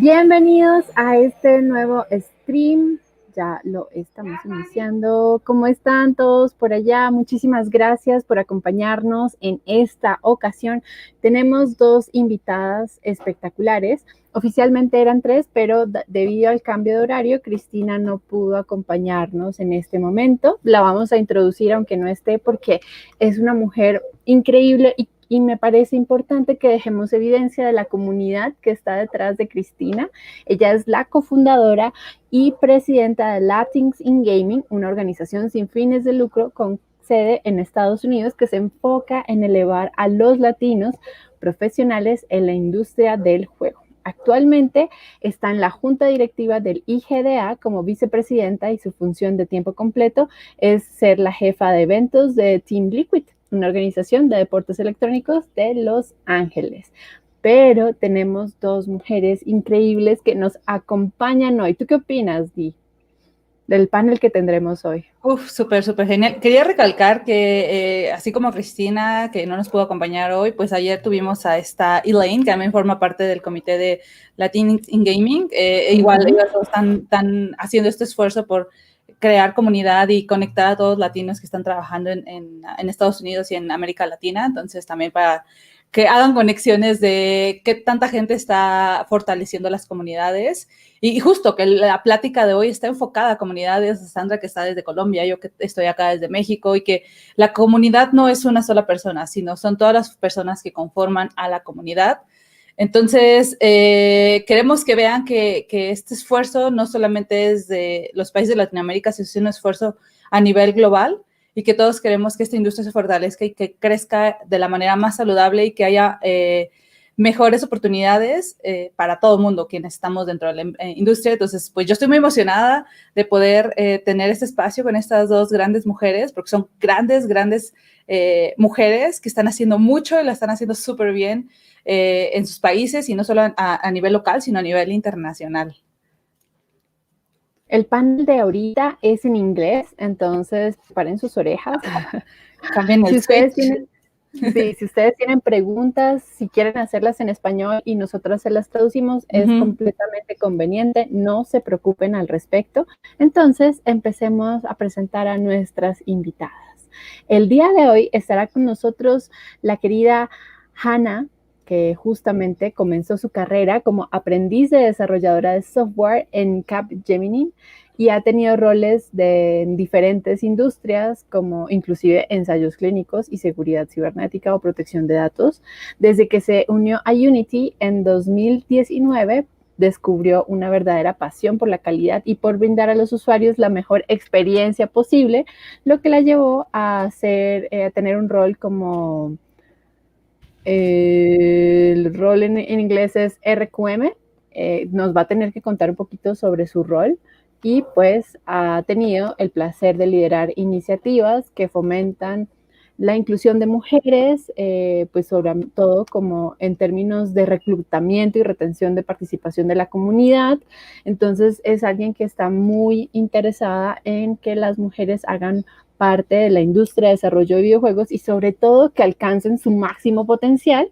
Bienvenidos a este nuevo stream. Ya lo estamos iniciando. ¿Cómo están todos por allá? Muchísimas gracias por acompañarnos en esta ocasión. Tenemos dos invitadas espectaculares. Oficialmente eran tres, pero debido al cambio de horario, Cristina no pudo acompañarnos en este momento. La vamos a introducir aunque no esté porque es una mujer increíble y me parece importante que dejemos evidencia de la comunidad que está detrás de Cristina. Ella es la cofundadora y presidenta de Latins in Gaming, una organización sin fines de lucro con sede en Estados Unidos que se enfoca en elevar a los latinos profesionales en la industria del juego. Actualmente está en la junta directiva del IGDA como vicepresidenta y su función de tiempo completo es ser la jefa de eventos de Team Liquid, una organización de deportes electrónicos de Los Ángeles. Pero tenemos dos mujeres increíbles que nos acompañan hoy. ¿Tú qué opinas, Di, del panel que tendremos hoy? Súper genial. Quería recalcar que así como Cristina, que no nos pudo acompañar hoy, pues ayer tuvimos a esta Elaine, que también forma parte del comité de Latinos in Gaming. Igual ellos están haciendo este esfuerzo por crear comunidad y conectar a todos los latinos que están trabajando en Estados Unidos y en América Latina. Entonces también para que hagan conexiones de qué tanta gente está fortaleciendo las comunidades. Y justo que la plática de hoy está enfocada a comunidades, Sandra que está desde Colombia, yo que estoy acá desde México, y que la comunidad no es una sola persona, sino son todas las personas que conforman a la comunidad. Entonces, queremos que vean que este esfuerzo no solamente es de los países de Latinoamérica, sino es un esfuerzo a nivel global, y que todos queremos que esta industria se fortalezca y que crezca de la manera más saludable y que haya mejores oportunidades para todo el mundo quienes estamos dentro de la industria. Entonces, pues yo estoy muy emocionada de poder tener este espacio con estas dos grandes mujeres, porque son grandes mujeres que están haciendo mucho y la están haciendo súper bien en sus países, y no solo a nivel local, sino a nivel internacional. El panel de ahorita es en inglés, entonces preparen sus orejas. También el si ustedes tienen preguntas, si quieren hacerlas en español y nosotros se las traducimos, es completamente conveniente, no se preocupen al respecto. Entonces, empecemos a presentar a nuestras invitadas. El día de hoy estará con nosotros la querida Hannah, que justamente comenzó su carrera como aprendiz de desarrolladora de software en Capgemini y ha tenido roles en diferentes industrias, como inclusive ensayos clínicos y seguridad cibernética o protección de datos. Desde que se unió a Unity en 2019, descubrió una verdadera pasión por la calidad y por brindar a los usuarios la mejor experiencia posible, lo que la llevó a tener un rol como el rol en inglés es RQM. Nos va a tener que contar un poquito sobre su rol y pues ha tenido el placer de liderar iniciativas que fomentan la inclusión de mujeres, pues sobre todo como en términos de reclutamiento y retención de participación de la comunidad. Entonces es alguien que está muy interesada en que las mujeres hagan parte de la industria de desarrollo de videojuegos y sobre todo que alcancen su máximo potencial.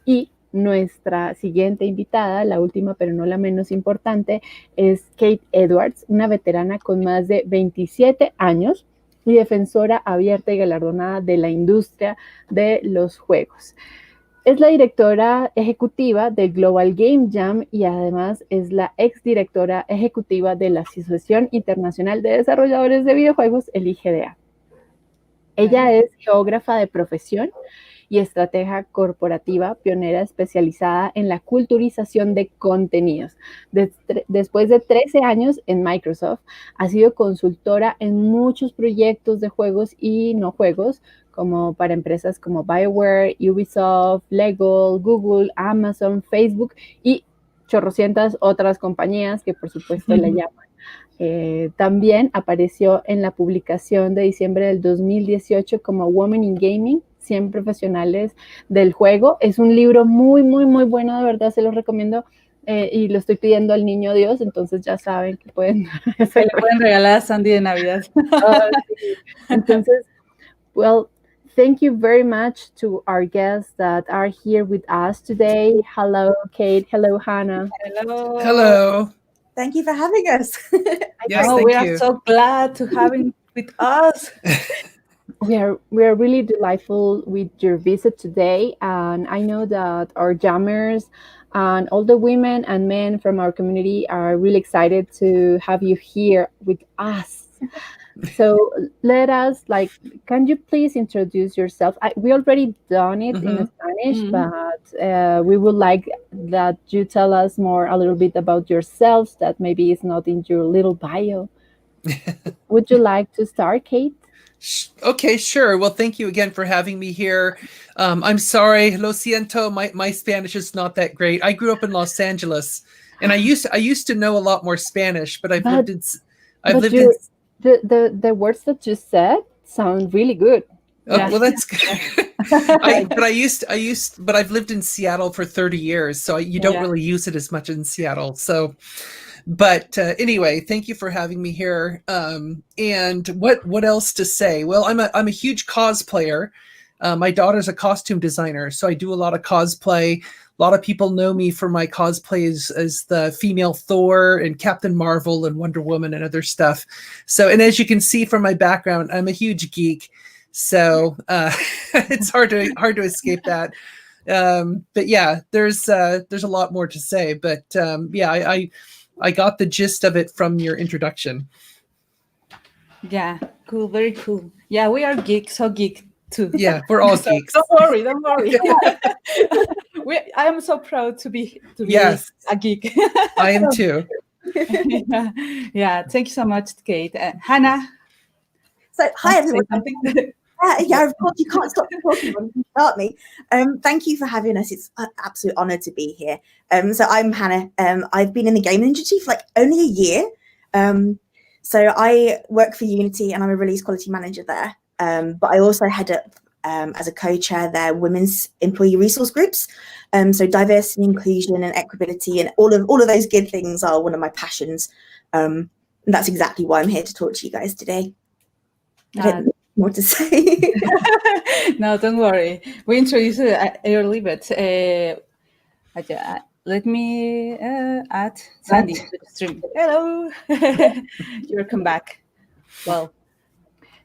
Y nuestra siguiente invitada, la última pero no la menos importante, es Kate Edwards, una veterana con más de 27 años y defensora abierta y galardonada de la industria de los juegos. Es la directora ejecutiva del Global Game Jam y además es la exdirectora ejecutiva de la Asociación Internacional de Desarrolladores de Videojuegos, el IGDA. Ella es geógrafa de profesión y estratega corporativa pionera especializada en la culturización de contenidos. Después de 13 años en Microsoft, ha sido consultora en muchos proyectos de juegos y no juegos, como para empresas como BioWare, Ubisoft, Lego, Google, Amazon, Facebook y chorrocientas otras compañías que por supuesto le llaman. También apareció en la publicación de diciembre del 2018 como Women in Gaming, 100 profesionales del juego. Es un libro muy bueno, de verdad se lo recomiendo. Y lo estoy pidiendo al niño Dios, entonces ya saben que pueden... Se le pueden regalar a Sandy de Navidad. Sí. Entonces, well, thank you very much to our guests that are here with us today. Hello, Kate. Hello, Hannah. Hello. Hello. Thank you for having us. Yes, Oh, thank we are you. so glad to have you with us. We are really delightful with your visit today, and I know that our jammers and all the women and men from our community are really excited to have you here with us. So let us can you please introduce yourself? We already done it in Spanish, but we would like that you tell us more a little bit about yourselves that maybe is not in your little bio. Would you like to start, Kate? Okay, sure. Well, thank you again for having me here. I'm sorry, lo siento. My Spanish is not that great. I grew up in Los Angeles, and I used to know a lot more Spanish, but I've lived in I've But lived in. the words that you said sound really good. Oh, Yeah. well, that's good. But I've lived in Seattle for 30 years, so you don't really use it as much in Seattle. So, but anyway, thank you for having me here. And what else to say? Well, I'm a huge cosplayer. My daughter's a costume designer, so I do a lot of cosplay. A lot of people know me for my cosplays as the female Thor and Captain Marvel and Wonder Woman and other stuff. So, and as you can see from my background, I'm a huge geek. So it's hard to escape that. But yeah, there's a lot more to say. But yeah, I got the gist of it from your introduction. Yeah, cool, very cool. Yeah, we are geeks, so geek too. Yeah, we're all geeks. Don't worry. I am so proud to be Yes. a geek. I am too. Yeah, thank you so much, Kate. Hannah. So, hi everyone. Something? Yeah, of course, you can't stop talking when you start me. Thank you for having us. It's an absolute honor to be here. So I'm Hannah. I've been in the game industry for only a year. So I work for Unity and I'm a release quality manager there. But I also head up as a co-chair their women's employee resource groups. So diversity, inclusion, and equability, and all of those good things are one of my passions. And that's exactly why I'm here to talk to you guys today. I don't know more to say. No, don't worry. We introduced it early, but let me add Sandy to the stream. Hello. You're come back. Well.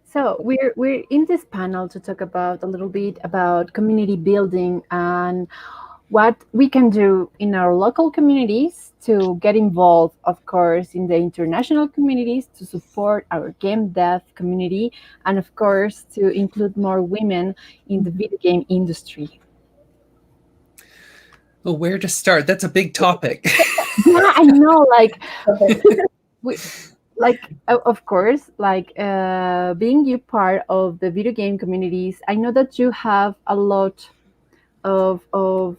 So we're in this panel to talk about a little bit about community building and what we can do in our local communities to get involved, of course, in the international communities to support our game dev community, and of course to include more women in the video game industry. Well, where to start? That's a big topic. Yeah, I know. Of course, being you part of the video game communities, I know that you have a lot of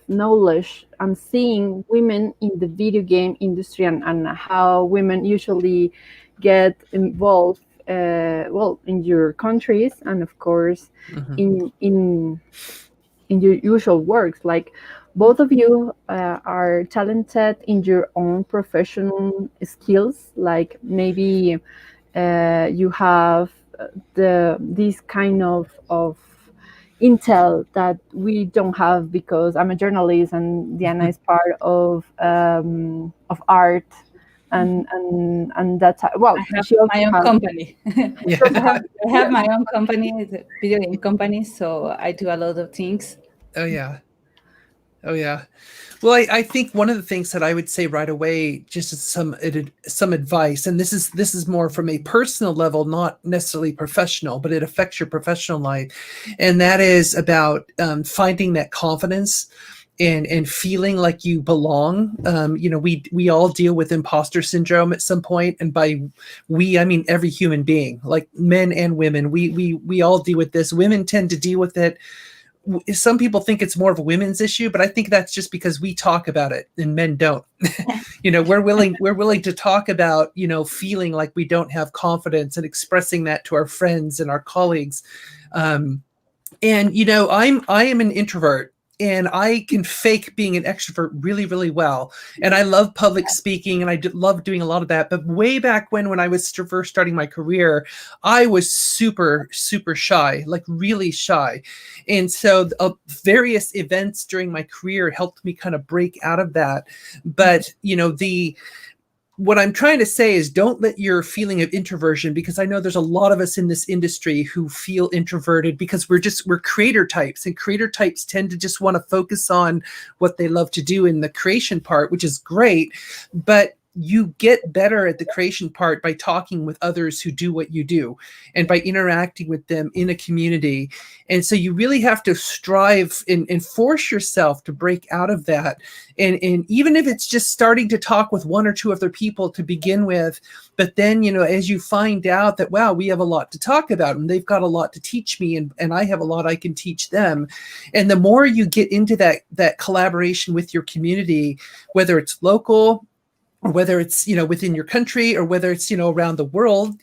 knowledge and seeing women in the video game industry and how women usually get involved in your countries and of course in your usual works. Both of you are talented in your own professional skills, maybe you have this kind of intel that we don't have because I'm a journalist and Diana is part of art and that's well. I have my own company. I have my own company, the video game company, so I do a lot of things. Oh yeah. Well, I think one of the things that I would say right away, just as some advice, and this is more from a personal level, not necessarily professional, but it affects your professional life, and that is about finding that confidence and feeling like you belong. We all deal with imposter syndrome at some point, and by we I mean every human being, like men and women. We all deal with this. Women tend to deal with it. Some people think it's more of a women's issue, but I think that's just because we talk about it and men don't. We're willing to talk about, feeling like we don't have confidence and expressing that to our friends and our colleagues. I am an introvert. and I can fake being an extrovert really, really well. And I love public speaking, and I love doing a lot of that. But way back when I was first starting my career, I was super, super shy, like really shy. And so various events during my career helped me kind of break out of that. But, what I'm trying to say is don't let your feeling of introversion, because I know there's a lot of us in this industry who feel introverted because we're creator types, and creator types tend to just want to focus on what they love to do in the creation part, which is great. But you get better at the creation part by talking with others who do what you do and by interacting with them in a community. And so you really have to strive and force yourself to break out of that. And even if it's just starting to talk with one or two other people to begin with, but then, as you find out that, wow, we have a lot to talk about and they've got a lot to teach me and I have a lot I can teach them. And the more you get into that collaboration with your community, whether it's local, or whether it's, within your country, or whether it's, around the world,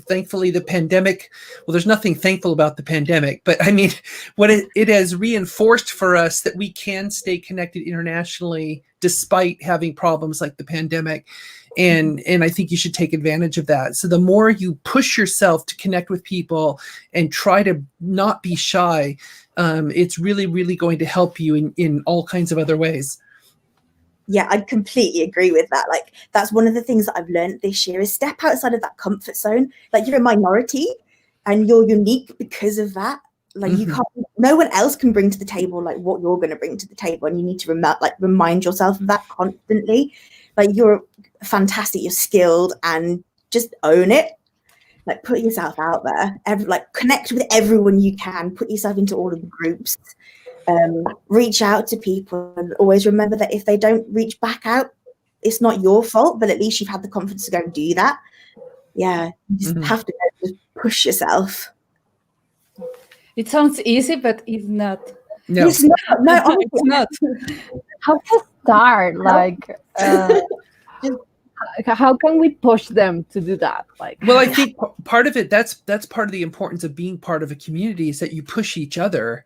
thankfully the pandemic, well, there's nothing thankful about the pandemic, but I mean, what it has reinforced for us that we can stay connected internationally despite having problems like the pandemic. And I think you should take advantage of that. So the more you push yourself to connect with people and try to not be shy, it's really, really going to help you in all kinds of other ways. Yeah, I completely agree with that. Like, that's one of the things that I've learned this year is step outside of that comfort zone. Like, you're a minority and you're unique because of that. Like, you can't, no one else can bring to the table like what you're going to bring to the table, and you need to remind yourself of that constantly. Like, you're fantastic, you're skilled, and just own it. Like, put yourself out there. Connect with everyone you can. Put yourself into all of the groups. Reach out to people, and always remember that if they don't reach back out, it's not your fault, but at least you've had the confidence to go and do that. Yeah, you just have to just push yourself. It sounds easy, but it's not. No, it's not. No, honestly, it's not. How to start? How can we push them to do that? Well, I think part of it, that's part of the importance of being part of a community, is that you push each other.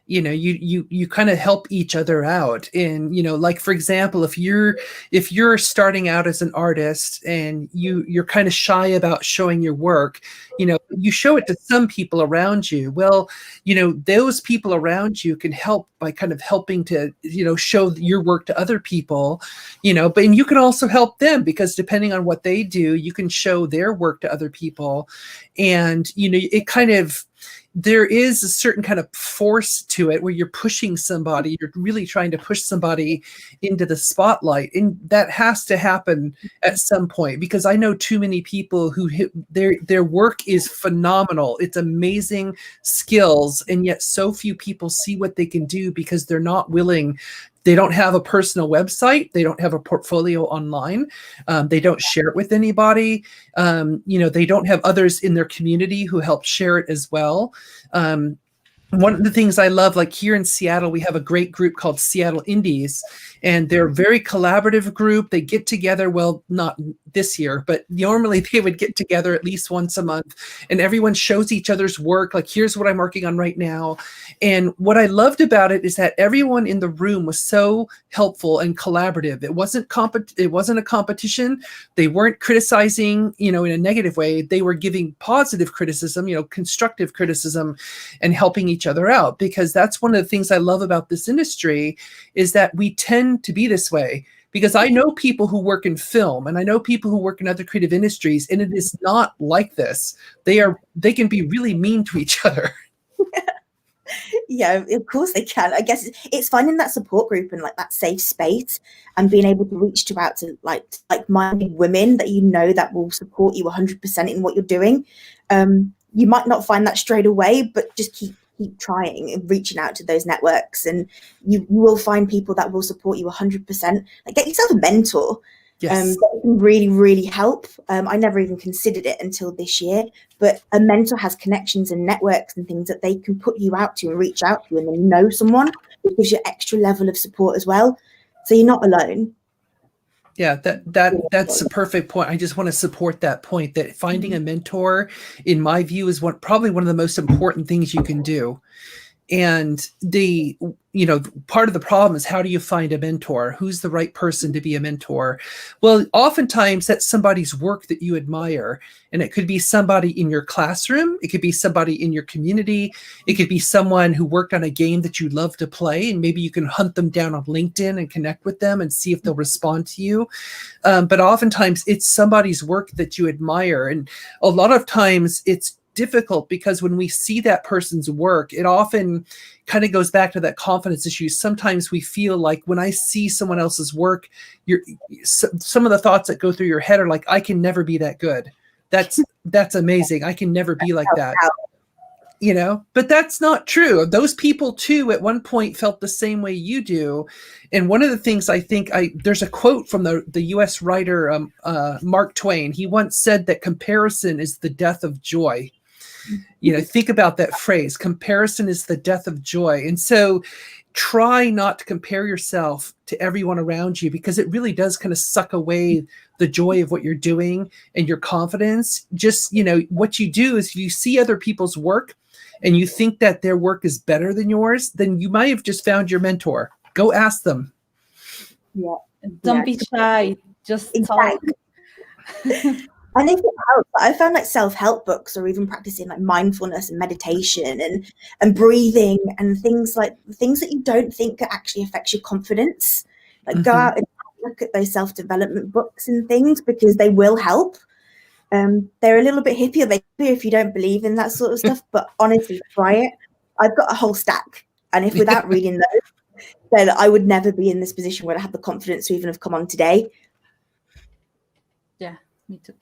You kind of help each other out. And, like, for example, if you're starting out as an artist and you're kind of shy about showing your work, you show it to some people around you. Well, those people around you can help by kind of helping to, show your work to other people, and you can also help them, because depending on what they do, you can show their work to other people. And, it kind of, there is a certain kind of force to it where you're pushing somebody, you're really trying to push somebody into the spotlight. And that has to happen at some point, because I know too many people who their work is phenomenal. It's amazing skills. And yet so few people see what they can do because they're not willing. They don't have a personal website. They don't have a portfolio online. They don't share it with anybody. They don't have others in their community who help share it as well. One of the things I love, like here in Seattle, we have a great group called Seattle Indies, and they're a very collaborative group. They get together, well, not this year, but normally they would get together at least once a month, and everyone shows each other's work. Like, here's what I'm working on right now. And what I loved about it is that everyone in the room was so helpful and collaborative. It wasn't a competition. They weren't criticizing, in a negative way. They were giving positive criticism, constructive criticism, and helping each other out. Because that's one of the things I love about this industry, is that we tend to be this way. Because I know people who work in film, and I know people who work in other creative industries, and it is not like this. They can be really mean to each other. Yeah, of course they can. I guess it's finding that support group and like that safe space, and being able to reach out to like-minded women that that will support you 100% in what you're doing. You might not find that straight away, but just keep trying and reaching out to those networks, and you will find people that will support you 100%. Like, get yourself a mentor. Yes. That can really, really help. I never even considered it until this year, but a mentor has connections and networks and things that they can put you out to and reach out to, and then know someone, which gives you extra level of support as well. So you're not alone. Yeah, that's a perfect point. I just want to support that point, that finding a mentor, in my view, is probably one of the most important things you can do. And part of the problem is, how do you find a mentor? Who's the right person to be a mentor? Well, oftentimes that's somebody's work that you admire. And it could be somebody in your classroom. It could be somebody in your community. It could be someone who worked on a game that you love to play. And maybe you can hunt them down on LinkedIn and connect with them and see if they'll respond to you. But oftentimes it's somebody's work that you admire. And a lot of times it's difficult because when we see that person's work, it often kind of goes back to that confidence issue. Sometimes we feel like, when I see someone else's work, some of the thoughts that go through your head are like, I can never be that good. That's amazing. I can never be like that. But that's not true. Those people too, at one point, felt the same way you do. And one of the things there's a quote from the US writer, Mark Twain. He once said that comparison is the death of joy. Think about that phrase. Comparison is the death of joy. And so try not to compare yourself to everyone around you, because it really does kind of suck away the joy of what you're doing and your confidence. Just, what you do is, if you see other people's work and you think that their work is better than yours, then you might have just found your mentor. Go ask them. Yeah. Don't be shy. Just talk. And if it helps, I found like self-help books, or even practicing like mindfulness and meditation and breathing and things that you don't think actually affects your confidence. Like go out and look at those self-development books and things, because they will help. They're a little bit hippier if you don't believe in that sort of stuff, but honestly, try it. I've got a whole stack, and if without reading those, then I would never be in this position where I have the confidence to even have come on today. Yeah, me too.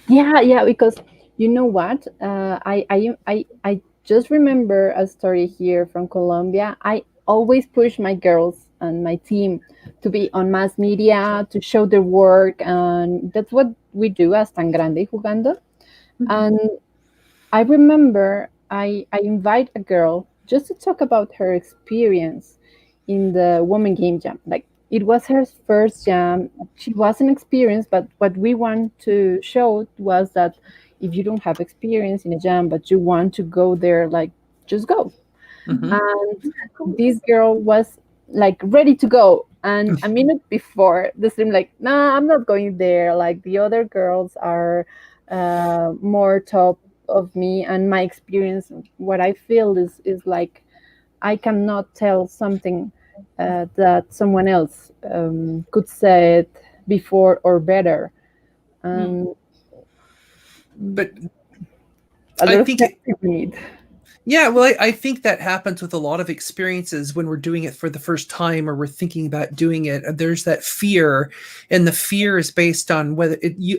Yeah, because you know what? I just remember a story here from Colombia. I always push my girls and my team to be on mass media, to show their work, and that's what we do as Tan Grande y Jugando. And I remember I invite a girl just to talk about her experience in the Women Game Jam. Like, it was her first jam. She wasn't experienced, but what we want to show was that if you don't have experience in a jam, but you want to go there, like, just go. And this girl was like ready to go. And a minute before, they seemed like, nah, I'm not going there. Like, the other girls are more top of me, and my experience, what I feel is like, I cannot tell something that someone else could say it before or better. But I think need. Yeah, well, I think that happens with a lot of experiences when we're doing it for the first time, or we're thinking about doing it. There's that fear, and the fear is based on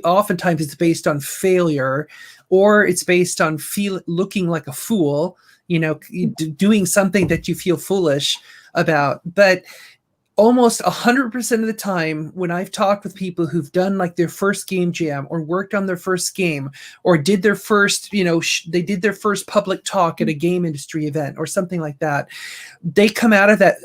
oftentimes it's based on failure, or it's based on looking like a fool, doing something that you feel foolish about. But almost 100% of the time, when I've talked with people who've done like their first game jam, or worked on their first game, or did their first, they did their first public talk at a game industry event or something like that, they come out of that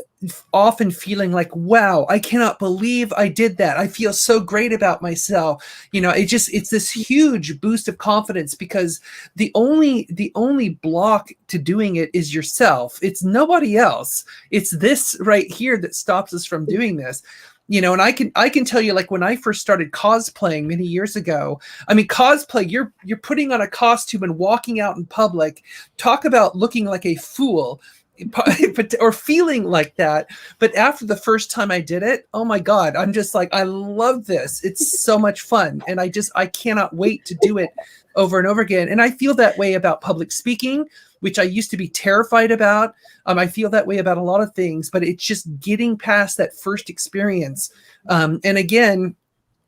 often feeling like, wow, I cannot believe I did that. I feel so great about myself. It's this huge boost of confidence, because the only block to doing it is yourself. It's nobody else. It's this right here that stops us from doing this. And I can tell you, like, when I first started cosplaying many years ago, I mean, cosplay, you're putting on a costume and walking out in public. Talk about looking like a fool. Or feeling like that. But after the first time I did it, oh my God, I'm just like, I love this. It's so much fun. And I cannot wait to do it over and over again. And I feel that way about public speaking, which I used to be terrified about. I feel that way about a lot of things, but it's just getting past that first experience. And again,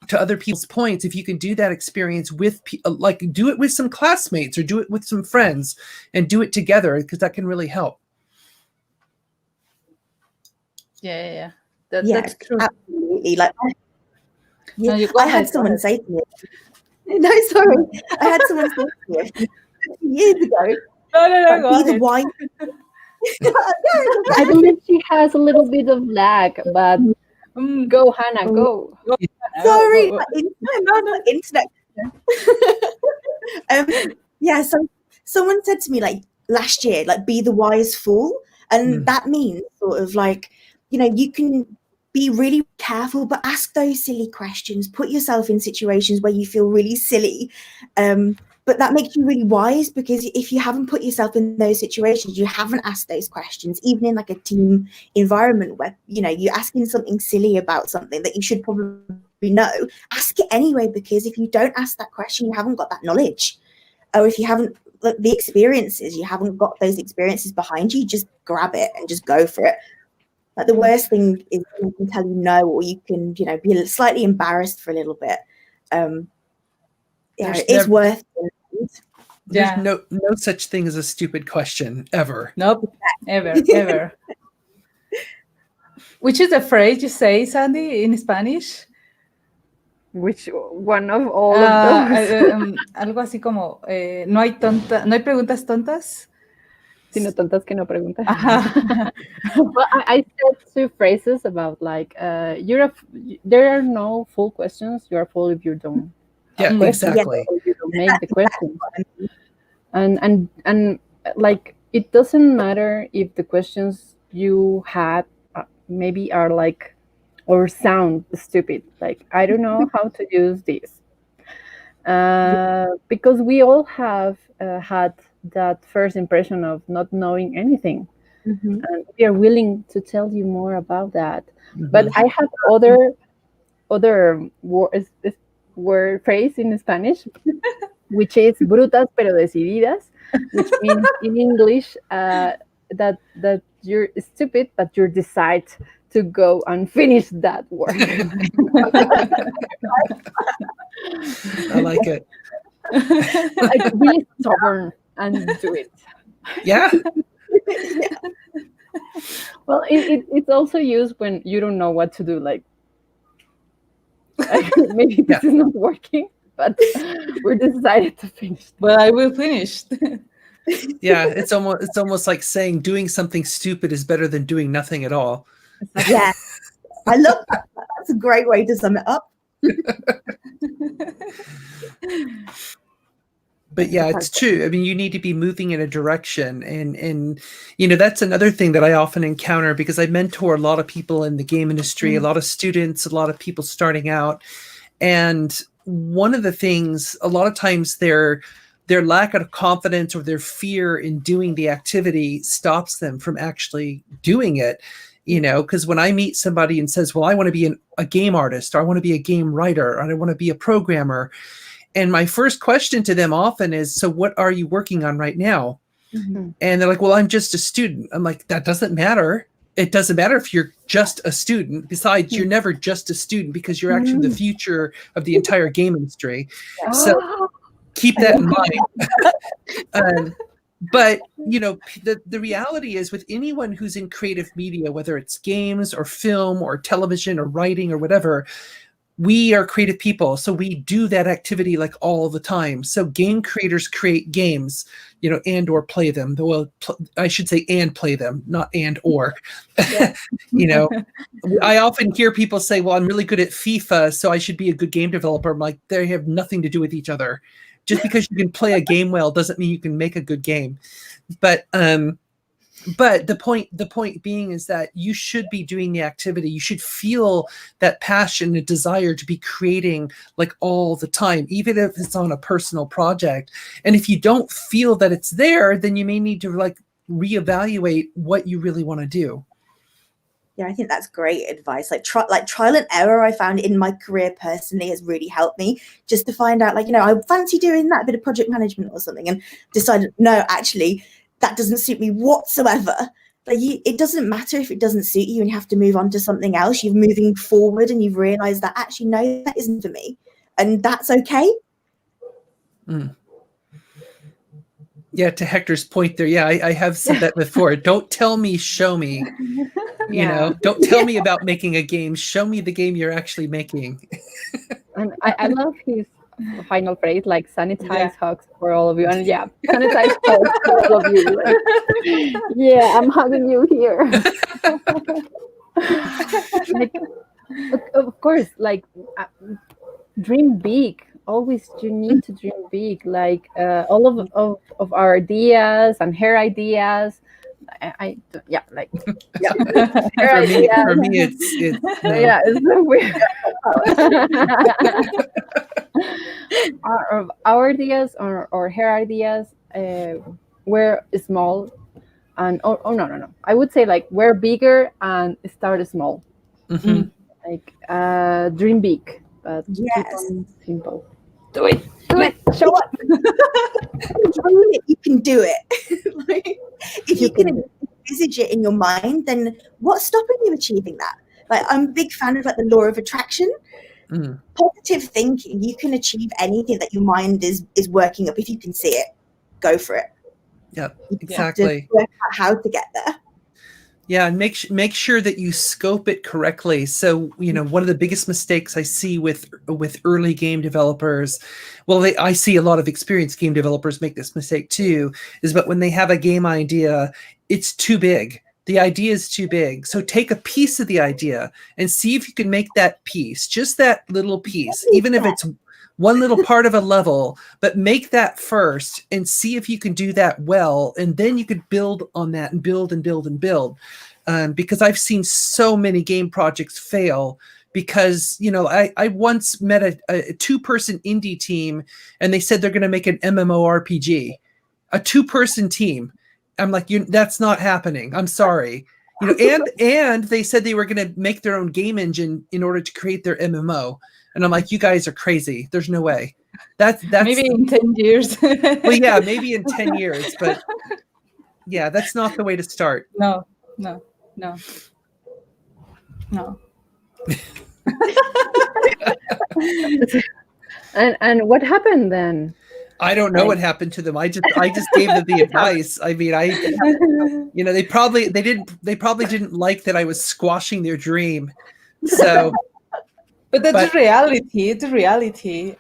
to other people's points, if you can do that experience with, do it with some classmates, or do it with some friends, and do it together, because that can really help. Yeah. That's true. Absolutely. Like, I had someone say to me, no, sorry. I had someone say to me years ago. No, go ahead. Why? I believe she has a little bit of lag, but go, Hannah, go. Sorry, internet. So someone said to me like last year, like, be the wise fool. And that means sort of like, you know, you can be really careful, but ask those silly questions. Put yourself in situations where you feel really silly. But that makes you really wise, because if you haven't put yourself in those situations, you haven't asked those questions, even in like a team environment where, you know, you're asking something silly about something that you should probably know, ask it anyway, because if you don't ask that question, you haven't got that knowledge. Or if you haven't, like, the experiences, you haven't got those experiences behind you, just grab it and just go for it. Like, the worst thing is when you can tell you no, or you can, you know, be slightly embarrassed for a little bit. Yeah, it's worth it. There's no such thing as a stupid question ever. Nope, ever. Which is the phrase you say, Sandy, in Spanish? Which one of all of those? Algo así como, no hay preguntas tontas. Sino tontas que no preguntan. Well, I said 2 phrases about like, there are no full questions. You are full if you don't. Yeah, exactly. If you don't make the question. And like, it doesn't matter if the questions you had maybe are like, or sound stupid. Like, I don't know how to use this. Because we all have had that first impression of not knowing anything. And we are willing to tell you more about that. But I have other phrase in Spanish, which is brutas pero decididas, which means in English that you're stupid, but you decide to go and finish that work. I like it. Like, be stubborn and do it. Yeah. Well, it's also used when you don't know what to do. Like maybe this is not working, but we're decided to finish. But I will finish. Yeah, it's almost like saying doing something stupid is better than doing nothing at all. Yeah, I love that. That's a great way to sum it up. But yeah, it's true. I mean, you need to be moving in a direction, and you know, that's another thing that I often encounter, because I mentor a lot of people in the game industry, a lot of students, a lot of people starting out, and one of the things, a lot of times their lack of confidence or their fear in doing the activity stops them from actually doing it. You know, because when I meet somebody and says, well, I want to be a game artist, or I want to be a game writer, or I want to be a programmer, and my first question to them often is, so what are you working on right now? And they're like, well, I'm just a student. I'm like, that doesn't matter. It doesn't matter if you're just a student. Besides, you're never just a student, because you're actually the future of the entire game industry. So keep that in mind. But, you know, the reality is, with anyone who's in creative media, whether it's games or film or television or writing or whatever, we are creative people. So we do that activity like all the time. So game creators create games, you know, and or play them. Well, I should say and play them, not and or. You know, I often hear people say, well, I'm really good at FIFA, so I should be a good game developer. I'm like, they have nothing to do with each other. Just because you can play a game well doesn't mean you can make a good game. But the point being is that you should be doing the activity. You should feel that passion and desire to be creating like all the time, even if it's on a personal project. And if you don't feel that it's there, then you may need to like reevaluate what you really want to do. Yeah, I think that's great advice. Like trial and error, I found in my career personally has really helped me, just to find out, like, you know, I fancy doing that bit of project management or something, and decided, no, actually, that doesn't suit me whatsoever. Like, it doesn't matter if it doesn't suit you and you have to move on to something else. You're moving forward and you've realized that actually, no, that isn't for me. And that's okay. Yeah, to Hector's point there. Yeah, I have said that before. Don't tell me, show me. You know, don't tell me about making a game. Show me the game you're actually making. And I love his final phrase, like, sanitize hugs for all of you. And sanitize hugs for all of you. Like, yeah, I'm hugging you here. Like, of course, like, dream big. always you need to dream big. Like all of our ideas and her ideas. I yeah, like Yeah. her For ideas. me, it's no. Yeah, it's so weird. Our ideas or her ideas were small, and oh no, I would say like we're bigger and start small. Mhm. Like dream big, but keep Yes. on simple. Do it. Show up. Dream it, you can do it. Like, if you can envisage it in your mind, then what's stopping you achieving that? Like, I'm a big fan of like the law of attraction. Mm. Positive thinking, you can achieve anything that your mind is working up. If you can see it, go for it. Yep, You exactly. have to work out how to get there. Yeah, and make sure that you scope it correctly. So, one of the biggest mistakes I see with early game developers, well, I see a lot of experienced game developers make this mistake too, is that when they have a game idea, it's too big. The idea is too big. So take a piece of the idea and see if you can make that piece, just that little piece, even if it's one little part of a level, but make that first and see if you can do that well. And then you could build on that and build and build and build. Because I've seen so many game projects fail because, I once met a 2-person indie team and they said they're going to make an MMORPG, a 2-person team. I'm like, that's not happening. I'm sorry. And they said they were going to make their own game engine in order to create their MMO. And I'm like, you guys are crazy. There's no way. That's maybe in 10 years. Well, yeah, maybe in 10 years, but yeah, that's not the way to start. No. And what happened then? I don't know what happened to them. I just gave them the advice. I mean, they probably didn't like that I was squashing their dream. So, but that's reality. It's a reality.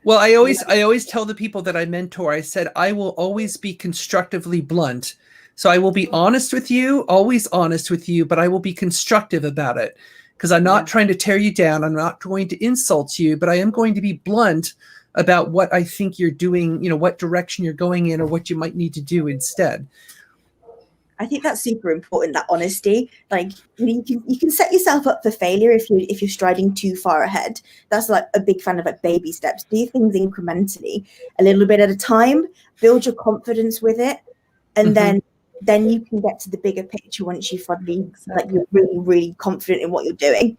Well, I always tell the people that I mentor, I said, I will always be constructively blunt. So I will be honest with you, always honest with you, but I will be constructive about it because I'm not trying to tear you down. I'm not going to insult you, but I am going to be blunt about what I think you're doing, what direction you're going in or what you might need to do instead. I think that's super important, that honesty. Like, you can set yourself up for failure if you're striding too far ahead. That's like a big fan of like baby steps. Do things incrementally, a little bit at a time, build your confidence with it, and then you can get to the bigger picture once you finally like you're really, really confident in what you're doing.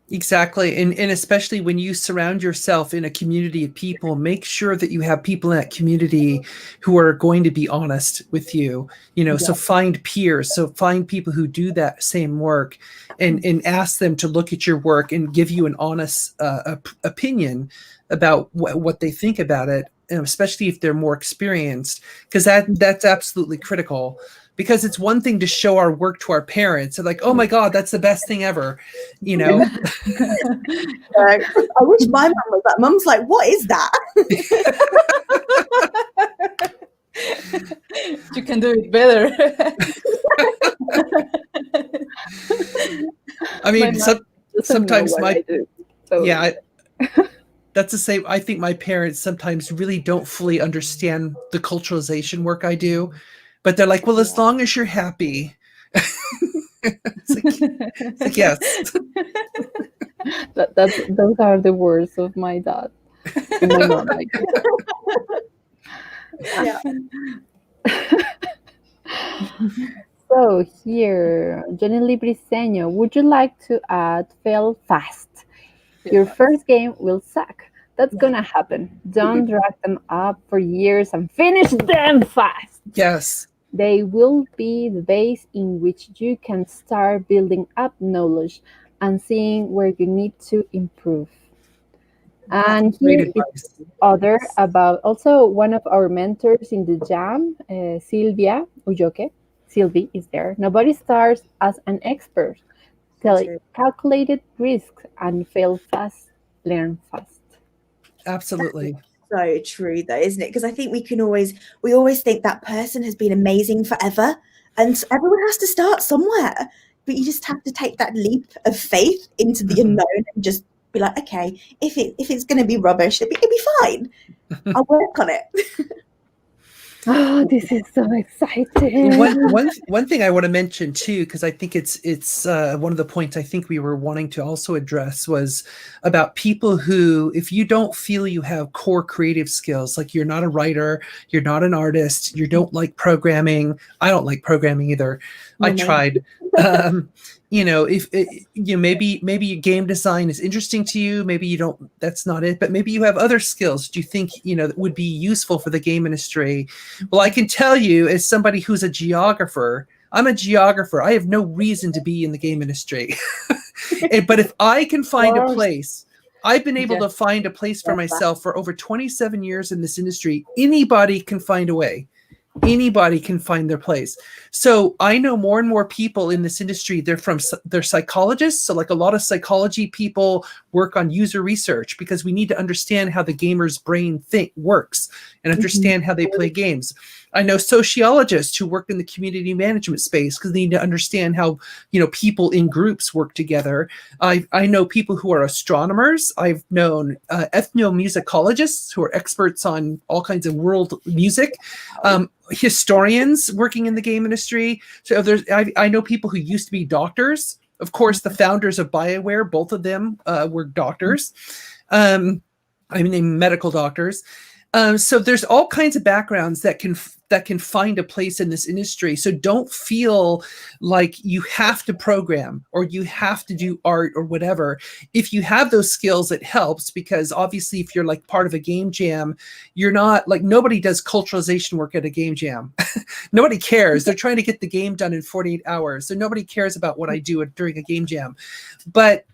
Exactly. And especially when you surround yourself in a community of people, make sure that you have people in that community who are going to be honest with you, so find peers, so find people who do that same work and ask them to look at your work and give you an honest opinion about what they think about it, and especially if they're more experienced, because that's absolutely critical. Because it's one thing to show our work to our parents and like, oh my God, that's the best thing ever, I wish my mum was that. Mum's like, what is that? You can do it better. I mean, sometimes that's the same. I think my parents sometimes really don't fully understand the culturalization work I do. But they're like, well, as long as you're happy. it's like yes. Those are the words of my dad. And my mom, like. So here, Jenny Briseño, would you like to add fail fast? Your first game will suck. That's gonna happen. Don't drag them up for years and finish them fast. Yes. They will be the base in which you can start building up knowledge and seeing where you need to improve. And here is other about also one of our mentors in the jam, Silvia Ulloque. Sylvie is there. Nobody starts as an expert. Calculated risks and fail fast, learn fast. Absolutely. So true though, isn't it? Because I think we always think that person has been amazing forever, and everyone has to start somewhere, but you just have to take that leap of faith into the unknown and just be like, okay, if it's going to be rubbish, it'll be fine. I'll work on it. Oh, this is so exciting. One thing I want to mention too, because I think it's one of the points I think we were wanting to also address was about people who, if you don't feel you have core creative skills, like you're not a writer, you're not an artist, you don't like programming. I don't like programming either. I tried. If maybe game design is interesting to you, maybe you don't, that's not it, but maybe you have other skills do you think that would be useful for the game industry. Well, I can tell you, as somebody who's a geographer, I'm a geographer, I have no reason to be in the game industry. But if I can find a place, I've been able to find a place for myself for over 27 years in this industry. Anybody can find a way. Anybody can find their place. So I know more and more people in this industry, they're psychologists. So like a lot of psychology people work on user research because we need to understand how the gamer's brain works and understand how they play games. I know sociologists who work in the community management space because they need to understand how, people in groups work together. I know people who are astronomers. I've known ethnomusicologists who are experts on all kinds of world music. Historians working in the game industry. So I know people who used to be doctors. Of course, the founders of BioWare, both of them were doctors. Medical doctors. So there's all kinds of backgrounds that can find a place in this industry. So don't feel like you have to program or you have to do art or whatever. If you have those skills, it helps, because obviously if you're like part of a game jam, you're not like, nobody does culturalization work at a game jam. Nobody cares. They're trying to get the game done in 48 hours. So nobody cares about what I do during a game jam. But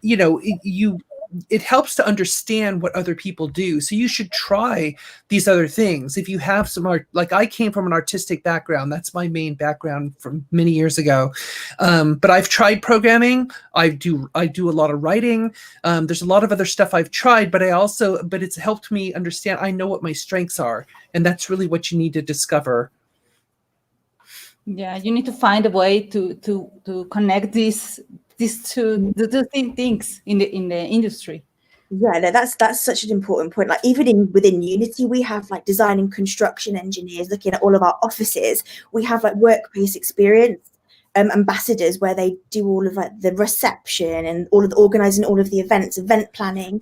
it helps to understand what other people do. So you should try these other things. If you have some art, like I came from an artistic background, that's my main background from many years ago. But I've tried programming. I do a lot of writing. There's a lot of other stuff I've tried, but it's helped me understand. I know what my strengths are, and that's really what you need to discover. Yeah, you need to find a way to connect these two things in the industry. Yeah, no, that's such an important point. Like even within Unity, we have like design and construction engineers looking at all of our offices. We have like workplace experience ambassadors where they do all of like the reception and all of the organizing all of the events, event planning,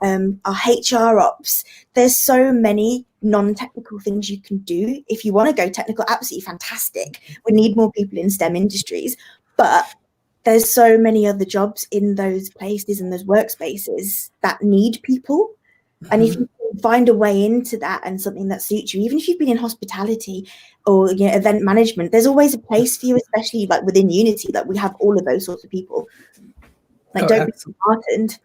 our HR ops. There's so many non-technical things you can do. If you want to go technical, absolutely fantastic. We need more people in STEM industries, but there's so many other jobs in those places and those workspaces that need people. And if you can find a way into that and something that suits you, even if you've been in hospitality or event management, there's always a place for you, especially like within Unity, that we have all of those sorts of people. Like, don't be disheartened.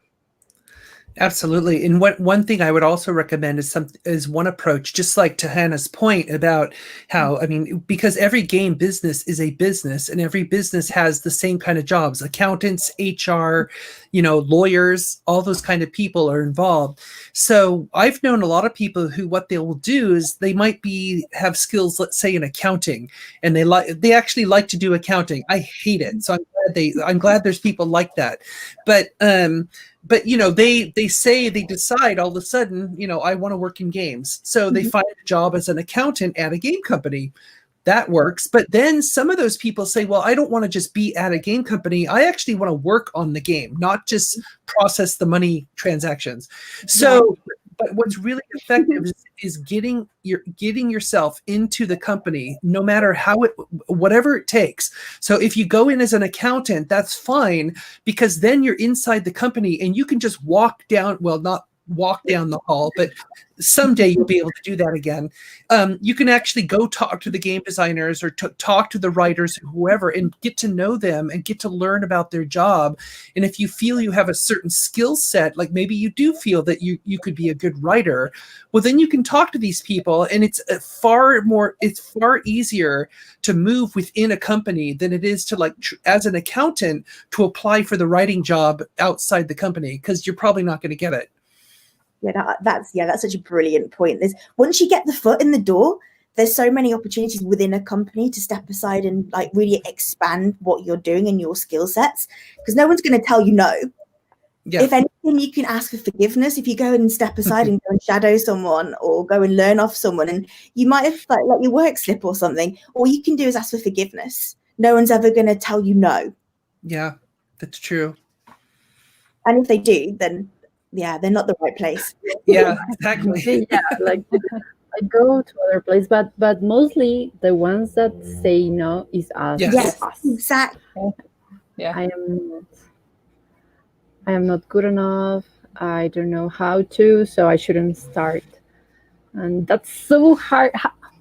Absolutely. And one thing I would also recommend is one approach, just like to Hannah's point about how, because every game business is a business and every business has the same kind of jobs, accountants, HR, lawyers, all those kind of people are involved. So I've known a lot of people who, what they will do is they might have skills, let's say in accounting, and they actually like to do accounting. I hate it. So I'm glad there's people like that. But they decide all of a sudden, I want to work in games. So they find a job as an accountant at a game company. That works. But then some of those people say, well, I don't want to just be at a game company. I actually want to work on the game, not just process the money transactions. So, but what's really effective is getting yourself into the company, no matter whatever it takes. So if you go in as an accountant, that's fine, because then you're inside the company and you can just walk down, well, not walk down the hall, but someday you'll be able to do that again. You can actually go talk to the game designers or talk to the writers, whoever, and get to know them and get to learn about their job. And if you feel you have a certain skill set, like maybe you do feel that you could be a good writer, well, then you can talk to these people, and it's far easier to move within a company than it is to as an accountant to apply for the writing job outside the company, because you're probably not going to get it. Yeah, that's such a brilliant point. Once you get the foot in the door, there's so many opportunities within a company to step aside and like really expand what you're doing and your skill sets, because no one's going to tell you no. Yeah. If anything, then you can ask for forgiveness if you go and step aside and go and shadow someone or go and learn off someone, and you might have like let your work slip or something. All you can do is ask for forgiveness. No one's ever going to tell you no. Yeah, that's true. And if they do, then yeah, they're not the right place. Yeah, exactly. Yeah, like I go to other places, but mostly the ones that say no is us. Yes. Yes, Us. exactly. Yeah. I am not good enough. I don't know how to, so I shouldn't start. And that's so hard.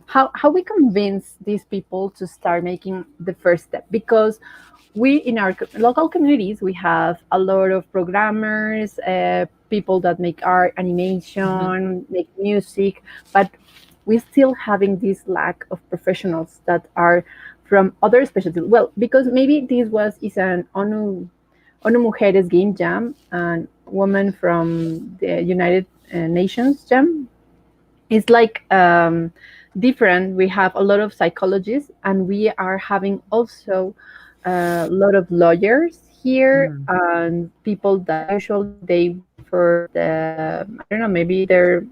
How we convince these people to start making the first step? Because we in our local communities we have a lot of programmers, people that make art, animation, make music, but we're still having this lack of professionals that are from other specialties. Well, because maybe this is an ONU Mujeres game jam, and woman from the United Nations jam. It's like different. We have a lot of psychologists, and we are having also a lot of lawyers here, and people that usually they work for the, I don't know, maybe they're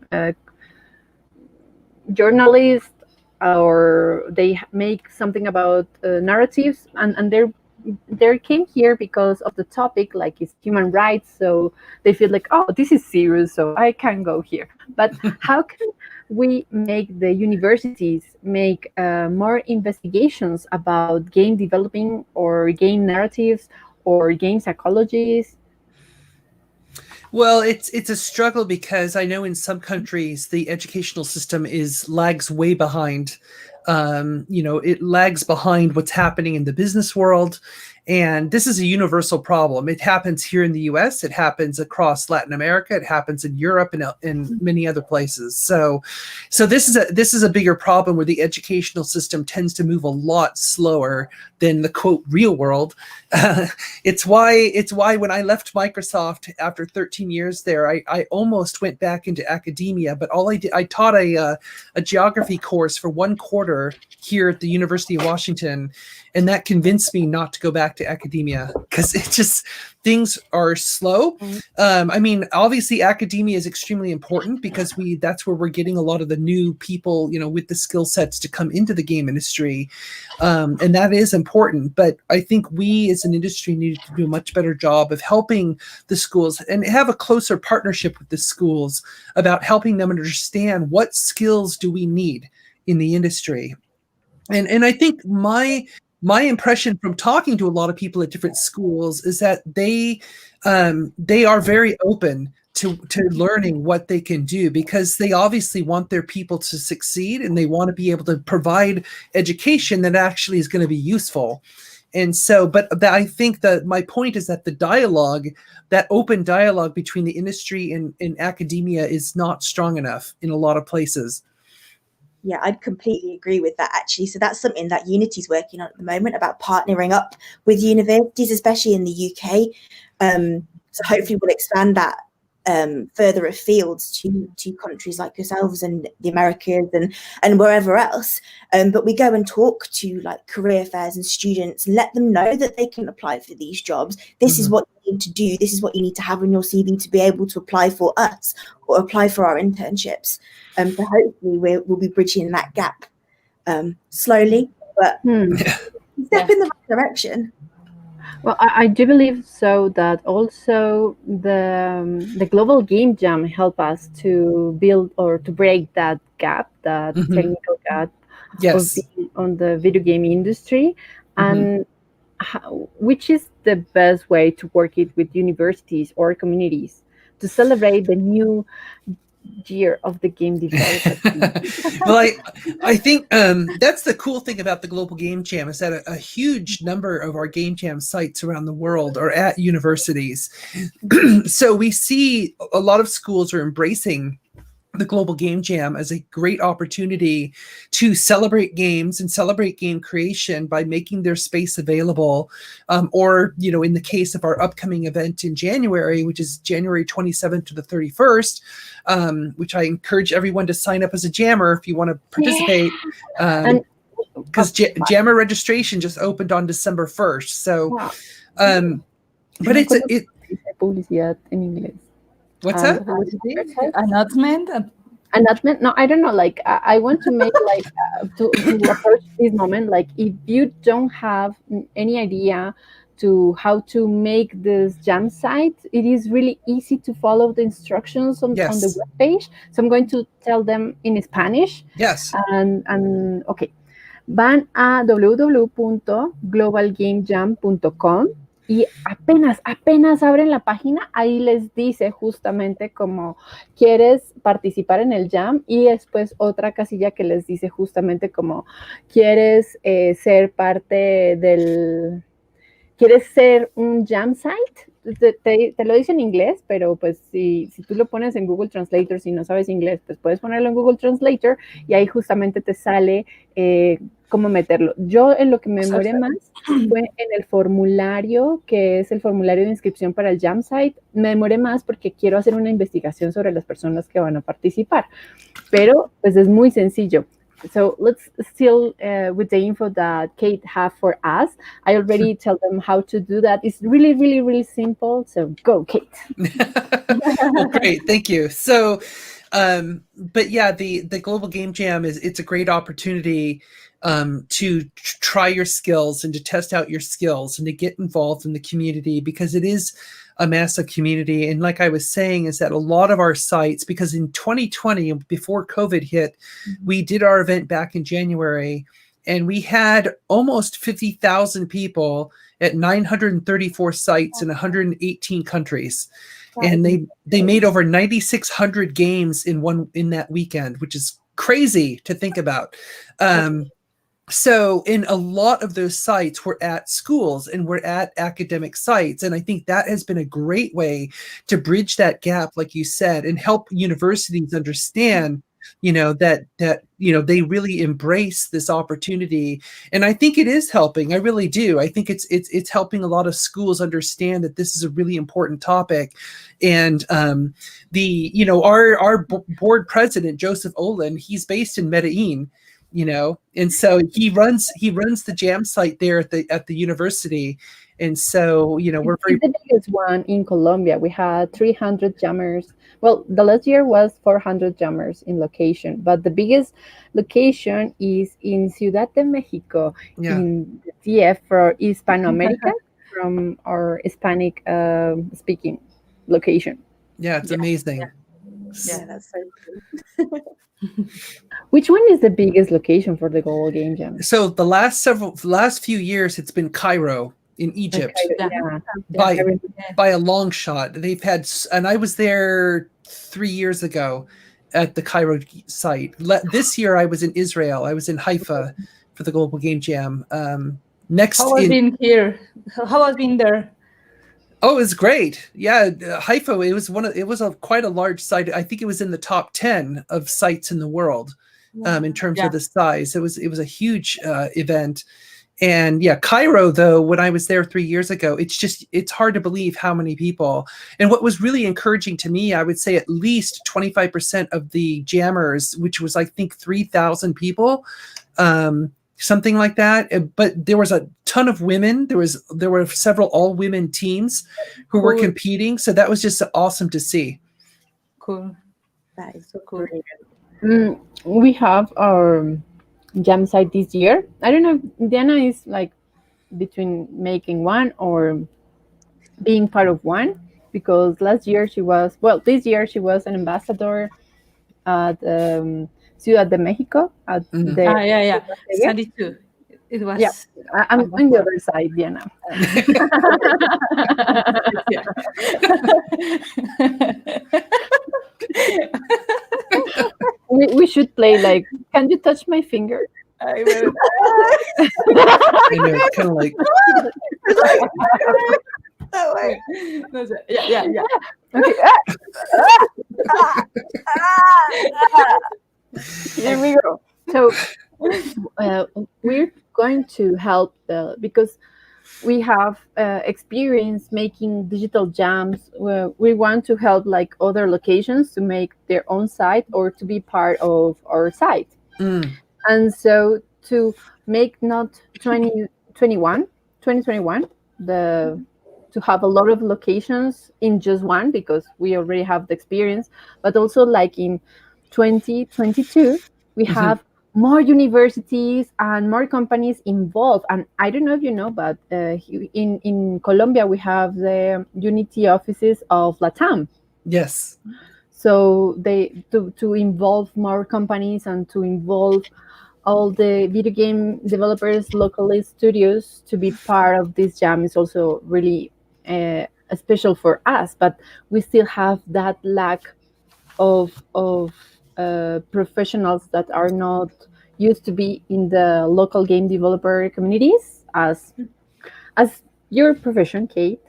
journalists, or they make something about narratives, and they came here because of the topic, like it's human rights, so they feel like, oh, this is serious, so I can go here. But how can we make the universities make more investigations about game developing or game narratives or game psychologies? Well, it's a struggle because I know in some countries the educational system lags way behind. It lags behind what's happening in the business world. And this is a universal problem. It happens here in the US, it happens across Latin America, it happens in Europe and in many other places. So this is a bigger problem where the educational system tends to move a lot slower than the quote real world. It's why when I left Microsoft after 13 years there, I almost went back into academia, but all I did, I taught a geography course for 1 quarter here at the University of Washington, and that convinced me not to go back to academia because it just, things are slow. I mean, obviously academia is extremely important because that's where we're getting a lot of the new people, with the skill sets to come into the game industry. And that is important. But I think we as an industry need to do a much better job of helping the schools and have a closer partnership with the schools about helping them understand what skills do we need in the industry. And I think my impression from talking to a lot of people at different schools is that they are very open to learning what they can do because they obviously want their people to succeed and they want to be able to provide education that actually is going to be useful. And so, but I think that my point is that the dialogue, that open dialogue between the industry and academia is not strong enough in a lot of places. Yeah, I'd completely agree with that, actually. So that's something that Unity's working on at the moment, about partnering up with universities, especially in the UK. So hopefully we'll expand that further afield to countries like yourselves and the Americas and wherever else. But we go and talk to like career fairs and students, let them know that they can apply for these jobs. This is what you need to do. This is what you need to have on your CV to be able to apply for us or apply for our internships. So hopefully we'll be bridging that gap slowly, but step in the right direction. Well, I do believe so that also the global game jam help us to build or to break that gap, that technical gap of being on the video game industry, and which is the best way to work it with universities or communities to celebrate the new year of the game development. Well, I think that's the cool thing about the Global Game Jam is that a huge number of our Game Jam sites around the world are at universities. So we see a lot of schools are embracing the Global Game Jam as a great opportunity to celebrate games and celebrate game creation by making their space available. Or, in the case of our upcoming event in January, which is January 27th to the 31st, which I encourage everyone to sign up as a jammer if you want to participate. Because jammer registration just opened on December 1st. So, but publicidad en inglés? What's that? Announcement. Announcement? No, I don't know. Like I want to make like to approach this moment. Like if you don't have any idea to how to make this jam site, it is really easy to follow the instructions on the Yes. web page. So I'm going to tell them in Spanish. Yes. And okay. Van a www.globalgamejam.com y apenas abren la página, ahí les dice justamente como quieres participar en el jam, y después otra casilla que les dice justamente como quieres ser parte del... ¿Quieres ser un jam site? Te lo dice en inglés, pero pues si tú lo pones en Google Translator, si no sabes inglés, pues puedes ponerlo en Google Translator y ahí justamente te sale cómo meterlo. Yo en lo que me demoré más fue en el formulario, que es el formulario de inscripción para el jam site. Me demoré más porque quiero hacer una investigación sobre las personas que van a participar, pero pues es muy sencillo. So let's still with the info that Kate have for us. I already tell them how to do that. It's really, really, really simple. So go, Kate. Well, great, thank you. So, but yeah, the Global Game Jam it's a great opportunity to try your skills and to test out your skills and to get involved in the community, because it is a massive community. And like I was saying, is that a lot of our sites, because in 2020, before COVID hit, we did our event back in January, and we had almost 50,000 people at 934 sites in 118 countries. And they made over 9,600 games in that weekend, which is crazy to think about. So in a lot of those sites, we're at schools and we're at academic sites. And I think that has been a great way to bridge that gap, like you said, and help universities understand, that they really embrace this opportunity. And I think it is helping. I really do. I think it's helping a lot of schools understand that this is a really important topic. And our board president, Joseph Olin, he's based in Medellin, and so he runs the jam site there at the university. And so, we're very... It's the biggest one in Colombia. We had 300 jammers. Well, the last year was 400 jammers in location, but the biggest location is in Ciudad de Mexico, in the DF for Hispanoamerica, from our Hispanic speaking location. Yeah, it's amazing. Yeah, that's so cool. Which one is the biggest location for the Global Game Jam? So the last few years, it's been Cairo in Egypt. By a long shot. They've had, and I was there 3 years ago at the Cairo site. This year I was in Israel. I was in Haifa for the Global Game Jam. How has been here? How has been there? Oh, it was great. Yeah, Haifa. It was quite a large site. I think it was in the top 10 of sites in the world in terms of the size. It was a huge event. And yeah, Cairo, though, when I was there 3 years ago, it's hard to believe how many people. And what was really encouraging to me, I would say at least 25% of the jammers, which was I think 3,000 people, something like that. But there was a ton of women. There were several all-women teams who were competing. So that was just awesome to see. Cool. That is so cool. We have our jam site this year. I don't know if Diana is like between making one or being part of one, because this year she was an ambassador at Ciudad de Mexico. At the 72. It was. Yeah, I'm on the other side, Diana. We should play like, can you touch my finger? I will. I know, it's kind of like that way. Yeah. Okay. Here we go. So we're going to help because we have experience making digital jams. We want to help like other locations to make their own site or to be part of our site. And so to make not 2021, the have a lot of locations in just one, because we already have the experience, but also like in 2022 we have more universities and more companies involved. And I don't know if you know, but in Colombia we have the unity offices of LATAM. Yes. So they to involve more companies and to involve all the video game developers, locally studios, to be part of this jam is also really special for us. But we still have that lack of professionals that are not used to be in the local game developer communities as your profession, Kate.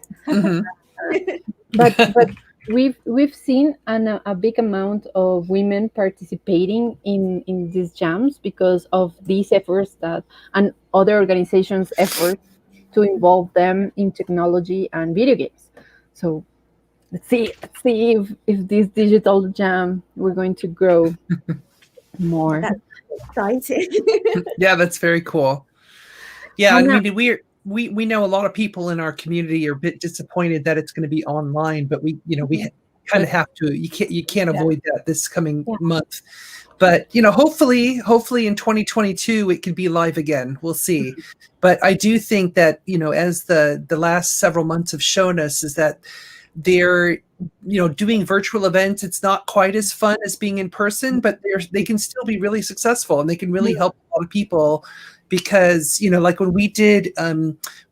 But we've seen a big amount of women participating in these jams because of these efforts that and other organizations' efforts to involve them in technology and video games. So let's see if this digital jam we're going to grow more. That's exciting. Yeah, that's very cool. Yeah, Hannah, I mean, we know a lot of people in our community are a bit disappointed that it's going to be online, but we kind of have to. You can't avoid that this coming month. But hopefully in 2022 it can be live again. We'll see. But I do think that as the last several months have shown us, is that they're doing virtual events. It's not quite as fun as being in person, but they can still be really successful, and they can really help a lot of people. Because like when we did,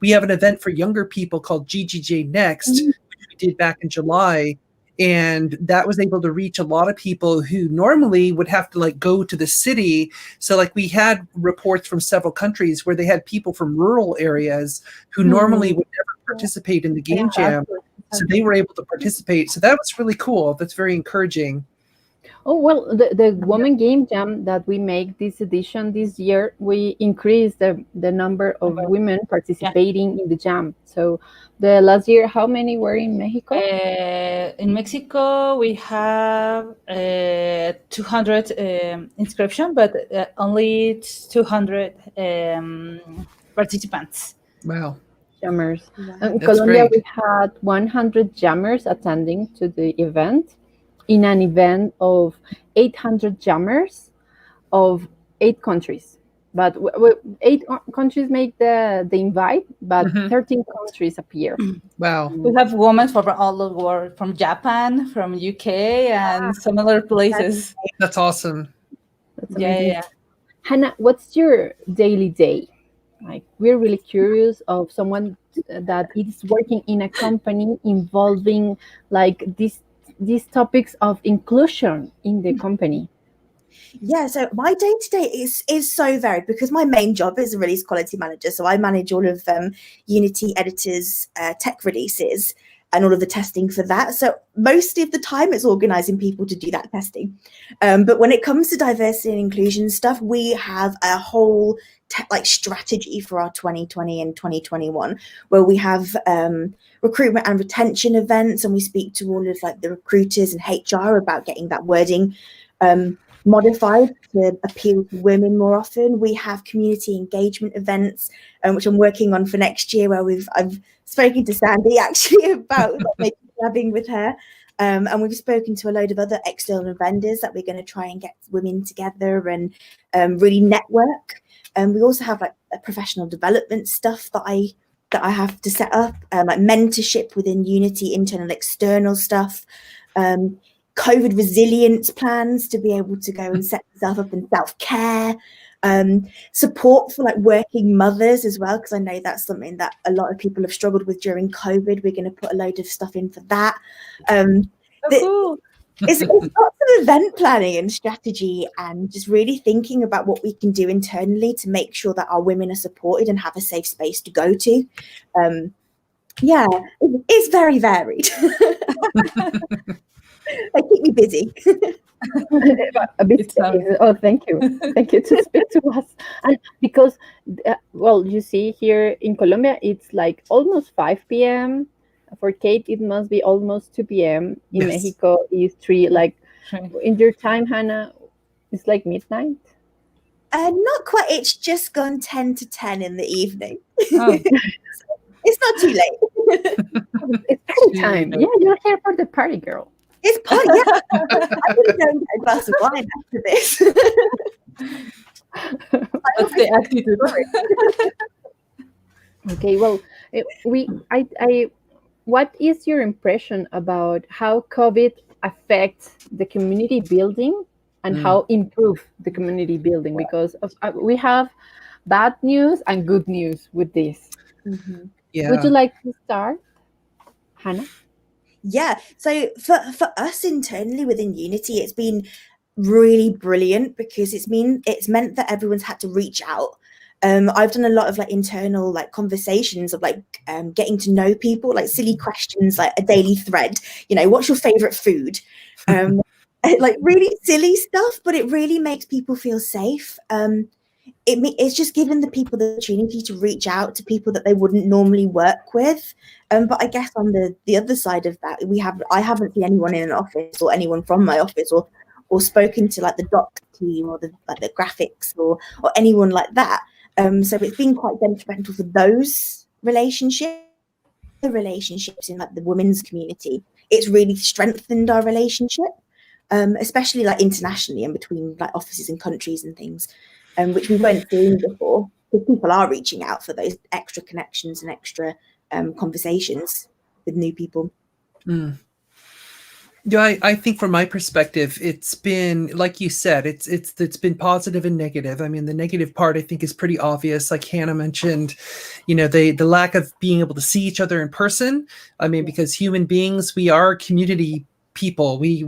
we have an event for younger people called GGJ Next, which we did back in July, and that was able to reach a lot of people who normally would have to go to the city. So we had reports from several countries where they had people from rural areas who normally would never participate in the game jam, so they were able to participate. So that was really cool. That's very encouraging. Oh, well, the Women Game Jam that we make this edition this year, we increased the number of women participating in the jam. So the last year, how many were in Mexico? In Mexico, we have 200 inscription, but only 200 participants. Wow. Jammers. In That's Colombia, great. we had 100 jammers attending to the event, in an event of 800 jammers of 8 countries. But 8 countries make the invite, but 13 countries appear. Wow. We have women from all over the world, from Japan, from UK, and some other places. That's awesome. That's Yeah. amazing. Hannah, what's your daily day? We're really curious of someone that is working in a company involving these topics of inclusion in the company. Yeah, so my day to day is so varied because my main job is a release quality manager. So I manage all of Unity editors' tech releases and all of the testing for that. So most of the time it's organizing people to do that testing. But when it comes to diversity and inclusion stuff, we have a whole strategy for our 2020 and 2021, where we have recruitment and retention events, and we speak to all of the recruiters and HR about getting that wording modified to appeal to women more often. We have community engagement events, which I'm working on for next year, where I've spoken to Sandy actually about maybe collabing with her. And we've spoken to a load of other external vendors that we're going to try and get women together and really network. And we also have a professional development stuff that I have to set up, mentorship within Unity, internal, external stuff, COVID resilience plans to be able to go and set yourself up in self-care, support for working mothers as well, because I know that's something that a lot of people have struggled with during COVID. We're going to put a load of stuff in for that. Cool. It's lots of event planning and strategy, and just really thinking about what we can do internally to make sure that our women are supported and have a safe space to go to. Yeah, it's very varied. They keep me busy. A bit. Oh, thank you to speak to us. And because, you see, here in Colombia, it's almost 5 p.m. For Kate, it must be almost 2 p.m. In Mexico, it's 3. In your time, Hannah, it's midnight. Not quite. It's just gone 10 to 10 in the evening. Oh. It's not too late. It's party time. Yeah, you're here for the party, girl. It's party. Yeah. I'm going to go and get a glass of wine after this. That's the attitude. Okay, well, what is your impression about how COVID affects the community building and how improve the community building? Because we have bad news and good news with this. Mm-hmm. Yeah. Would you like to start, Hannah? Yeah. So for us internally within Unity, it's been really brilliant because it's meant that everyone's had to reach out. I've done a lot of like internal like conversations of like getting to know people, like silly questions, like a daily thread, what's your favorite food? Like really silly stuff, but it really makes people feel safe. It's just given the people the opportunity to reach out to people that they wouldn't normally work with. But I guess on the other side of that, I haven't seen anyone in an office or anyone from my office or spoken to like the doc team or the graphics or anyone like that. So it's been quite detrimental for those relationships. The relationships in like the women's community, it's really strengthened our relationship, especially like internationally and between like offices and countries and things, which we weren't seeing before. Because people are reaching out for those extra connections and extra conversations with new people. Yeah, I think from my perspective, it's been, like you said, it's been positive and negative. I mean, the negative part I think is pretty obvious. Like Hannah mentioned, the lack of being able to see each other in person. I mean, because human beings, we are community people. We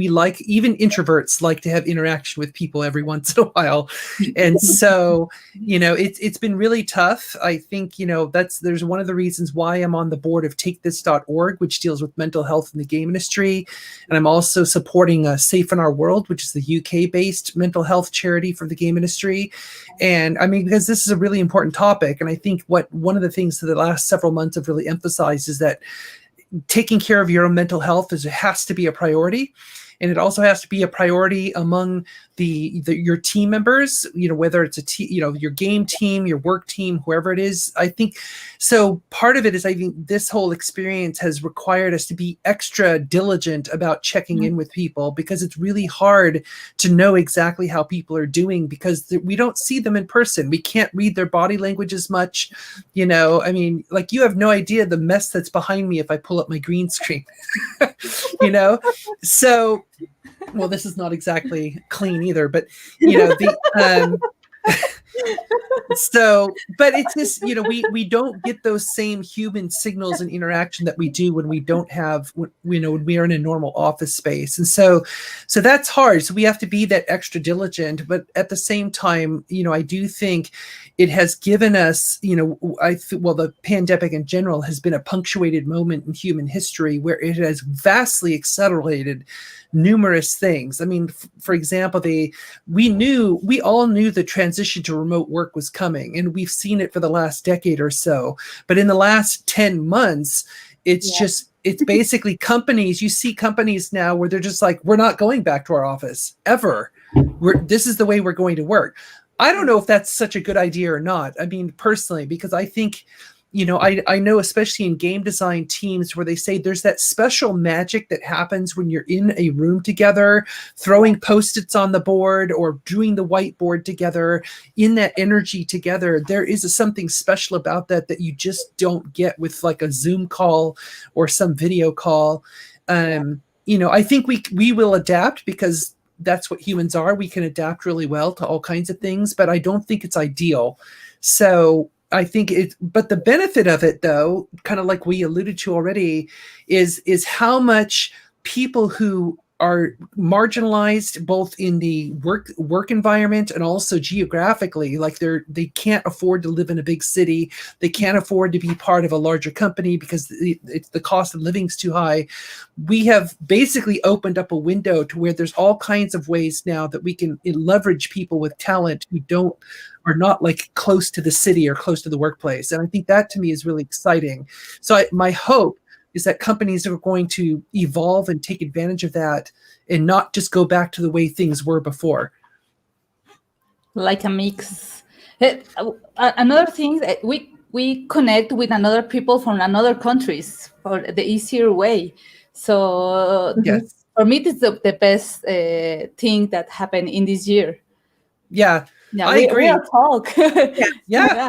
like, even introverts like to have interaction with people every once in a while. And so, it's been really tough. I think, there's one of the reasons why I'm on the board of TakeThis.org, which deals with mental health in the game industry. And I'm also supporting Safe in Our World, which is the UK-based mental health charity for the game industry. And I mean, because this is a really important topic. And I think one of the things that the last several months have really emphasized is that taking care of your own mental health has to be a priority. And it also has to be a priority among your team members, whether it's your game team, your work team, whoever it is. I think so. Part of it is, I think this whole experience has required us to be extra diligent about checking in with people, because it's really hard to know exactly how people are doing because we don't see them in person. We can't read their body language as much. I mean, like, you have no idea the mess that's behind me if I pull up my green screen, so. Well, this is not exactly clean either, but so, but it's just, we don't get those same human signals and interaction that we do when we don't have, when we are in a normal office space. And so that's hard. So we have to be that extra diligent, but at the same time, I do think it has given us, the pandemic in general has been a punctuated moment in human history where it has vastly accelerated numerous things. I mean, for example, we all knew the transition to remote work was coming, and we've seen it for the last decade or so. But in the last 10 months, it's basically companies. You see companies now where they're just like, we're not going back to our office ever. This is the way we're going to work. I don't know if that's such a good idea or not. I mean, personally, because I think, I know, especially in game design teams, where they say there's that special magic that happens when you're in a room together, throwing Post-its on the board or doing the whiteboard together, in that energy together. There is something special about that you just don't get with like a Zoom call or some video call. I think we will adapt, because that's what humans are. We can adapt really well to all kinds of things, but I don't think it's ideal. So I think but the benefit of it, though, kind of like we alluded to already, is how much people who are marginalized both in the work environment and also geographically, like they can't afford to live in a big city, they can't afford to be part of a larger company because the cost of living is too high. We have basically opened up a window to where there's all kinds of ways now that we can leverage people with talent who are not like close to the city or close to the workplace. And I think that to me is really exciting. So my hope is that companies are going to evolve and take advantage of that and not just go back to the way things were before. Like a mix. Another thing that we connect with another people from another countries for the easier way. So Yes. for me, this is the best thing that happened in this year. Yeah. Yeah, I agree. we are talk. Yeah.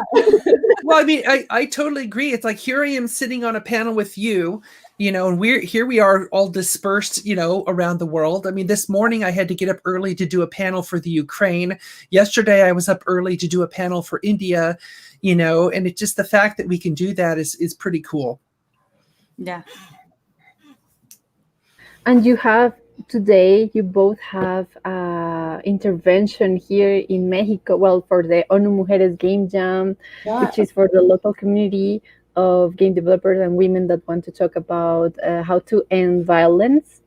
Well, I mean, I totally agree. It's like, here I am sitting on a panel with you, and we are all dispersed, around the world. I mean, this morning I had to get up early to do a panel for the Ukraine. Yesterday I was up early to do a panel for India, and it's just the fact that we can do that is pretty cool. Yeah. And today, you both have intervention here in Mexico, well, for the ONU Mujeres Game Jam, which is for the local community of game developers and women that want to talk about how to end violence.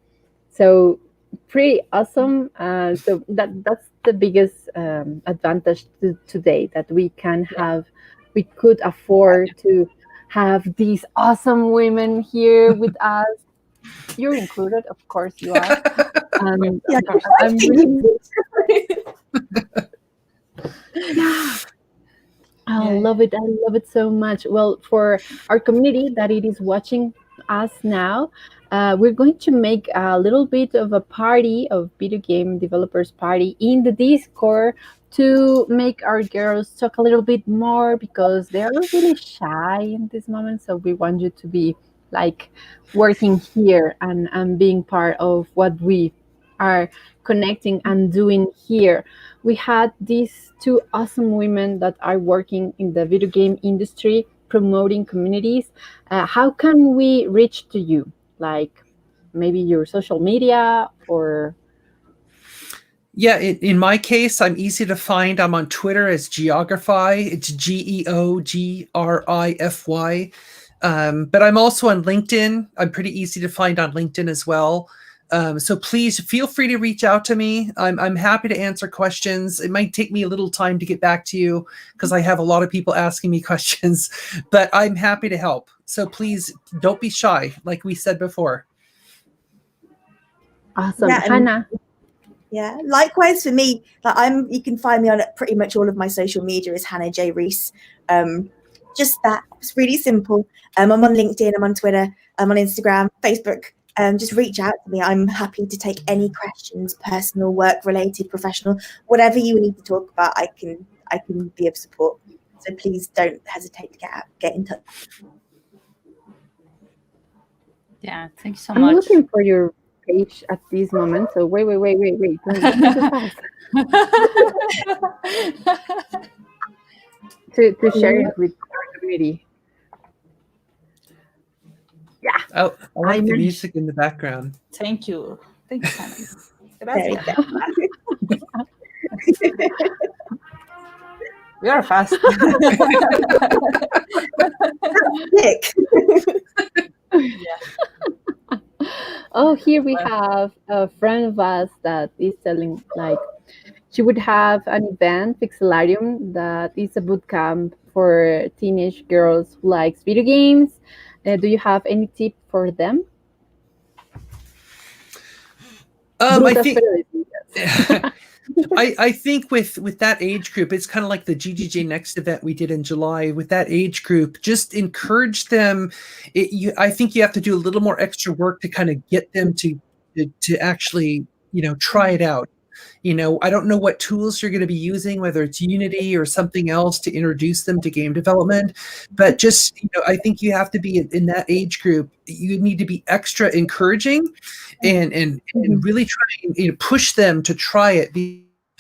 So pretty awesome. So that's the biggest advantage today, that we could afford to have these awesome women here with us. You're included, of course you are. Yeah, I'm really, yeah. I love it. I love it so much. Well, for our community that it is watching us now, we're going to make a little bit of a party, of video game developers party in the Discord, to make our girls talk a little bit more, because they're really shy in this moment. So we want you to be like working here and being part of what we are connecting and doing here. We had these two awesome women that are working in the video game industry, promoting communities. How can we reach to you? Like maybe your social media or... Yeah, in my case, I'm easy to find. I'm on Twitter as Geogrify. It's GeoGrify. But I'm also on LinkedIn. I'm pretty easy to find on LinkedIn as well. So please feel free to reach out to me. I'm happy to answer questions. It might take me a little time to get back to you because I have a lot of people asking me questions, but I'm happy to help. So please don't be shy, like we said before. Awesome. Yeah, Hannah. Yeah, likewise for me. Like you can find me on pretty much all of my social media as Hannah Jay Rees. Just that. It's really simple. I'm on LinkedIn, I'm on Twitter, I'm on Instagram, Facebook. Just reach out to me. I'm happy to take any questions, personal, work related, professional, whatever you need to talk about. I can be of support. So please don't hesitate to get in touch. Yeah, thank you so I'm much. looking for your page at this moment. So wait. Don't go too fast. to share it with our community. Yeah. I like the music in the background. Thank you. Thank you, Hannah. There you go. We are fast. Oh, here we have a friend of us that is telling, like, she would have an event, Pixelarium, that is a boot camp for teenage girls who likes video games. Do you have any tip for them? I think with that age group, it's kind of like the GGJ Next event we did in July. With that age group, just encourage them. I think you have to do a little more extra work to kind of get them to actually, try it out. I don't know what tools you're going to be using, whether it's Unity or something else, to introduce them to game development. But just, I think you have to be in that age group. You need to be extra encouraging and really try and push them to try it.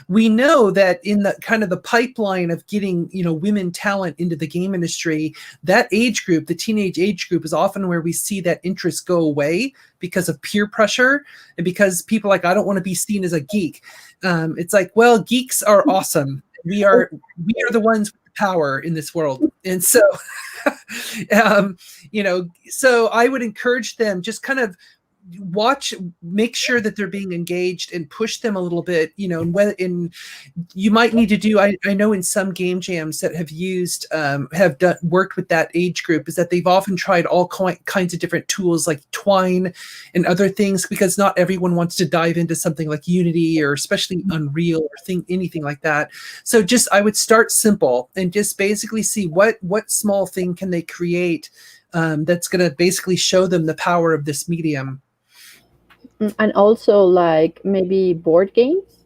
We know that in the kind of the pipeline of getting, women talent into the game industry, that age group, the teenage age group, is often where we see that interest go away because of peer pressure and because people are like, I don't want to be seen as a geek. It's like, well, geeks are awesome. We are the ones with the power in this world. And so, so I would encourage them, just kind of make sure that they're being engaged and push them a little bit, you know, and you might need to do, I know in some game jams that have used, worked with that age group, is that they've often tried all kinds of different tools like Twine and other things, because not everyone wants to dive into something like Unity or especially Unreal or anything like that. So I would start simple and just basically see what small thing can they create that's going to basically show them the power of this medium. And also, like, maybe board games?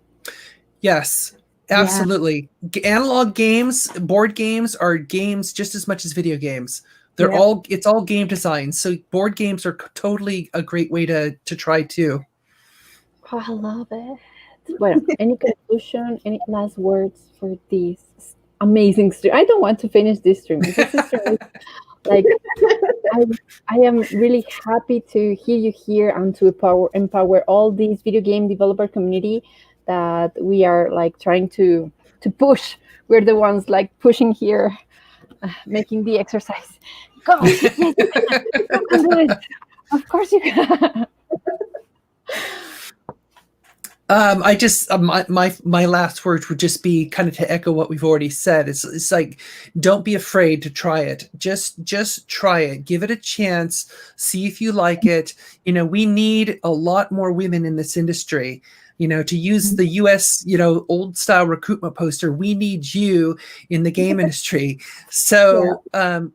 Yes, absolutely. Yeah. Analog games, board games are games just as much as video games. It's all game design. So board games are totally a great way to try too. Oh, I love it. Well, any conclusion, any last words for this amazing stream? I don't want to finish this stream. This stream is, like, I am really happy to hear you here and to empower all these video game developer community that we are like trying to push. We're the ones like pushing here, making the exercise. Go, yes, you can do it. Of course you can. My last words would just be kind of to echo what we've already said. It's like, don't be afraid to try it. Just try it. Give it a chance. See if you like it. You know, we need a lot more women in this industry. You know, to use the US, you know, old style recruitment poster, we need you in the game industry. So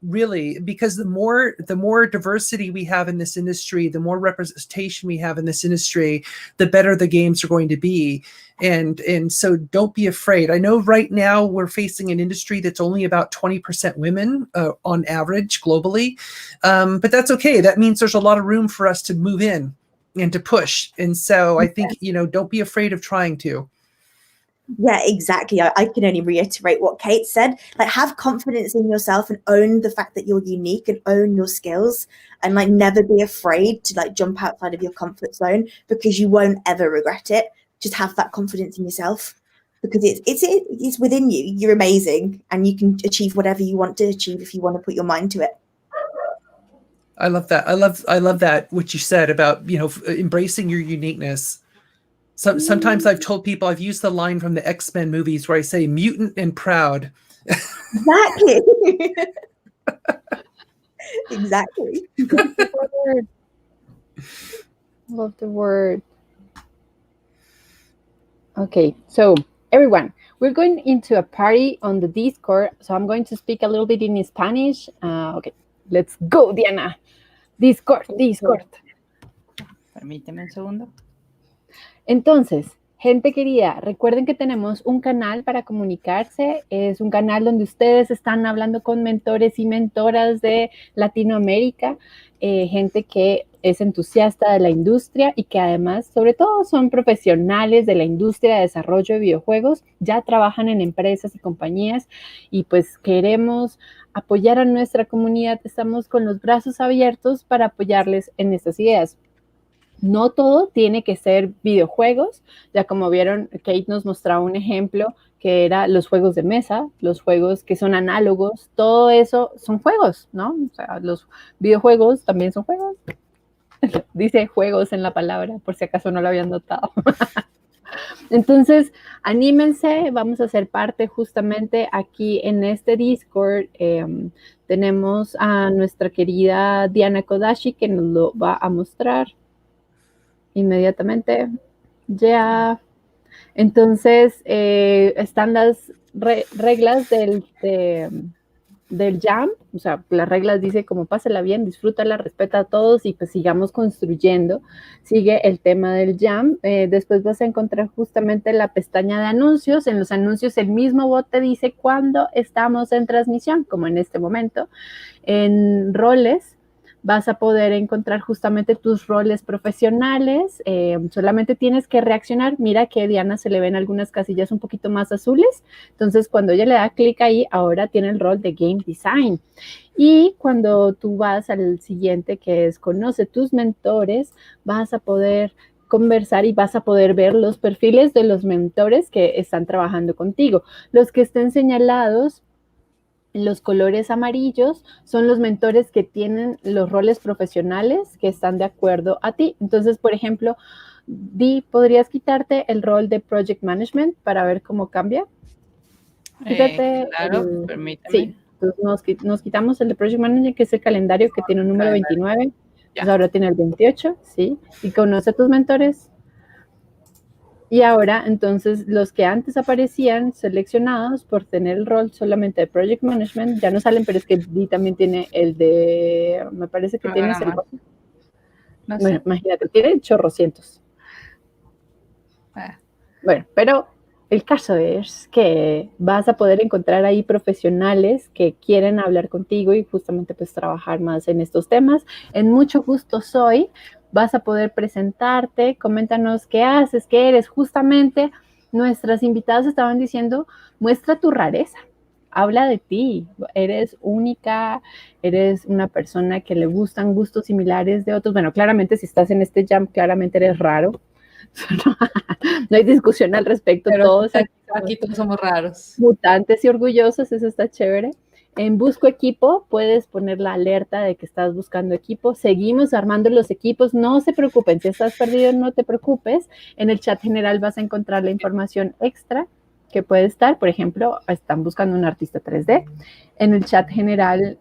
really, because the more diversity we have in this industry, the more representation we have in this industry, the better the games are going to be. And so don't be afraid. I know right now we're facing an industry that's only about 20% women on average globally. But that's okay. That means there's a lot of room for us to move in and to push. And so I think, you know, don't be afraid of trying to. Yeah, exactly. I can only reiterate what Kate said. Like, have confidence in yourself and own the fact that you're unique and own your skills, and like never be afraid to like jump outside of your comfort zone, because you won't ever regret it. Just have that confidence in yourself, because it's within you. You're amazing, and you can achieve whatever you want to achieve if you want to put your mind to it. I love that. I love that, what you said about, you know, embracing your uniqueness. Sometimes I've told people, I've used the line from the X-Men movies where I say mutant and proud. Exactly. Exactly. Love the word. Okay, so everyone, we're going into a party on the Discord. So I'm going to speak a little bit in Spanish. Okay, let's go, Diana. Discord. Permíteme un segundo. Entonces, gente querida, recuerden que tenemos un canal para comunicarse. Es un canal donde ustedes están hablando con mentores y mentoras de Latinoamérica, gente que es entusiasta de la industria y que además, sobre todo, son profesionales de la industria de desarrollo de videojuegos, ya trabajan en empresas y compañías, y pues queremos apoyar a nuestra comunidad. Estamos con los brazos abiertos para apoyarles en estas ideas. No todo tiene que ser videojuegos. Ya como vieron, Kate nos mostraba un ejemplo que era los juegos de mesa, los juegos que son análogos, todo eso son juegos, ¿no? O sea, los videojuegos también son juegos. Dice juegos en la palabra, por si acaso no lo habían notado. Entonces, anímense, vamos a ser parte justamente aquí en este Discord. Tenemos a nuestra querida Diana Kodashi, que nos lo va a mostrar inmediatamente. Ya. Entonces, están las reglas del jam. O sea, las reglas dice como pásala bien, disfrútala, respeta a todos y pues sigamos construyendo. Sigue el tema del jam. Después vas a encontrar justamente la pestaña de anuncios. En los anuncios el mismo bot te dice cuándo estamos en transmisión, como en este momento. En roles vas a poder encontrar justamente tus roles profesionales. Solamente tienes que reaccionar. Mira que a Diana se le ven algunas casillas un poquito más azules. Entonces, cuando ella le da clic ahí, ahora tiene el rol de Game Design. Y cuando tú vas al siguiente, que es Conoce tus mentores, vas a poder conversar y vas a poder ver los perfiles de los mentores que están trabajando contigo. Los que estén señalados Los colores amarillos son los mentores que tienen los roles profesionales que están de acuerdo a ti. Entonces, por ejemplo, ¿podrías quitarte el rol de Project Management para ver cómo cambia? Quítate claro, permíteme. Sí, entonces nos quitamos el de Project Manager, que es el calendario que tiene un número 29. Pues ahora tiene el 28, ¿sí? Y conoce a tus mentores. Y ahora, entonces, los que antes aparecían seleccionados por tener el rol solamente de Project Management, ya no salen, pero es que Dee también tiene el de, me parece que tienes el... No Bueno, sé. imagínate, tiene chorrocientos. Bueno, pero el caso es que vas a poder encontrar ahí profesionales que quieren hablar contigo y justamente pues trabajar más en estos temas. En mucho gusto soy. Vas a poder presentarte, coméntanos qué haces, qué eres. Justamente nuestras invitadas estaban diciendo, muestra tu rareza, habla de ti, eres única, eres una persona que le gustan gustos similares de otros. Bueno, claramente si estás en este jam, claramente eres raro. No hay discusión al respecto, pero todos aquí todos somos raros. Mutantes y orgullosos, eso está chévere. En Busco Equipo puedes poner la alerta de que estás buscando equipo. Seguimos armando los equipos, no se preocupen, si estás perdido no te preocupes. En el chat general vas a encontrar la información extra que puede estar. Por ejemplo, están buscando un artista 3D. En el chat general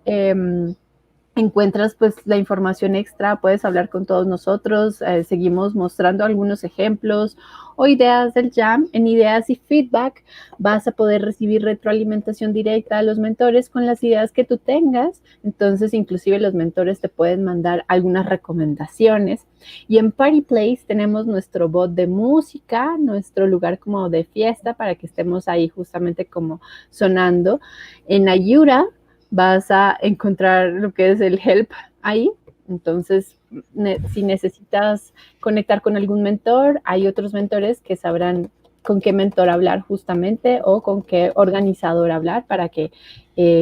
encuentras pues la información extra, puedes hablar con todos nosotros, seguimos mostrando algunos ejemplos o ideas del jam. En ideas y feedback vas a poder recibir retroalimentación directa de los mentores con las ideas que tú tengas, entonces inclusive los mentores te pueden mandar algunas recomendaciones. Y en Party Place tenemos nuestro bot de música, nuestro lugar como de fiesta para que estemos ahí justamente como sonando. En Ayura vas a encontrar lo que es el help ahí. Entonces, si necesitas conectar con algún mentor, hay otros mentores que sabrán con qué mentor hablar justamente o con qué organizador hablar para que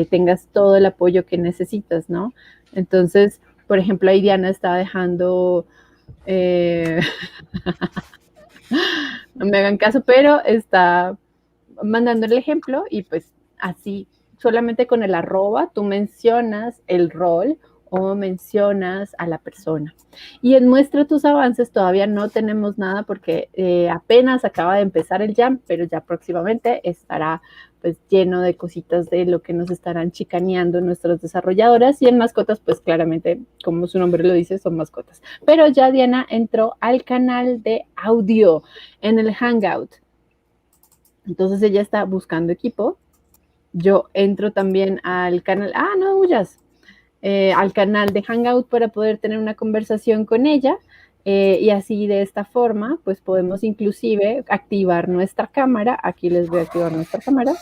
tengas todo el apoyo que necesitas, ¿no? Entonces, por ejemplo, ahí Diana está dejando... no me hagan caso, pero está mandando el ejemplo y pues así, solamente con el arroba, tú mencionas el rol o mencionas a la persona. Y en Muestra tus avances todavía no tenemos nada porque apenas acaba de empezar el jam, pero ya próximamente estará pues lleno de cositas de lo que nos estarán chicaneando nuestras desarrolladoras. Y en mascotas, pues claramente, como su nombre lo dice, son mascotas. Pero ya Diana entró al canal de audio en el Hangout. Entonces ella está buscando equipo. Yo entro también al canal, no huyas, al canal de Hangout para poder tener una conversación con ella. Y así de esta forma, pues podemos inclusive activar nuestra cámara. Aquí les voy a activar nuestra cámara.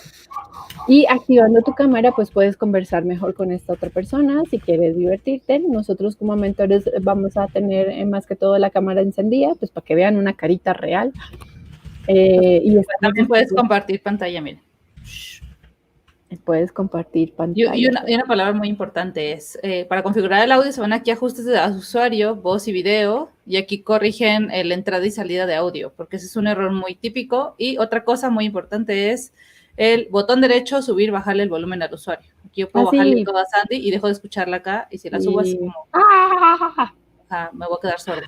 Y activando tu cámara, pues puedes conversar mejor con esta otra persona. Si quieres divertirte, nosotros como mentores vamos a tener más que todo la cámara encendida, pues para que vean una carita real. Y también puedes compartir pantalla, mira. Puedes compartir pantalla. Y una palabra muy importante es, para configurar el audio se van aquí a ajustes de usuario, voz y video, y aquí corrigen la entrada y salida de audio, porque ese es un error muy típico. Y otra cosa muy importante es el botón derecho, subir, bajarle el volumen al usuario. Aquí yo puedo bajarle todo a Sandy y dejo de escucharla acá, y si la subo así como... me voy a quedar sorda.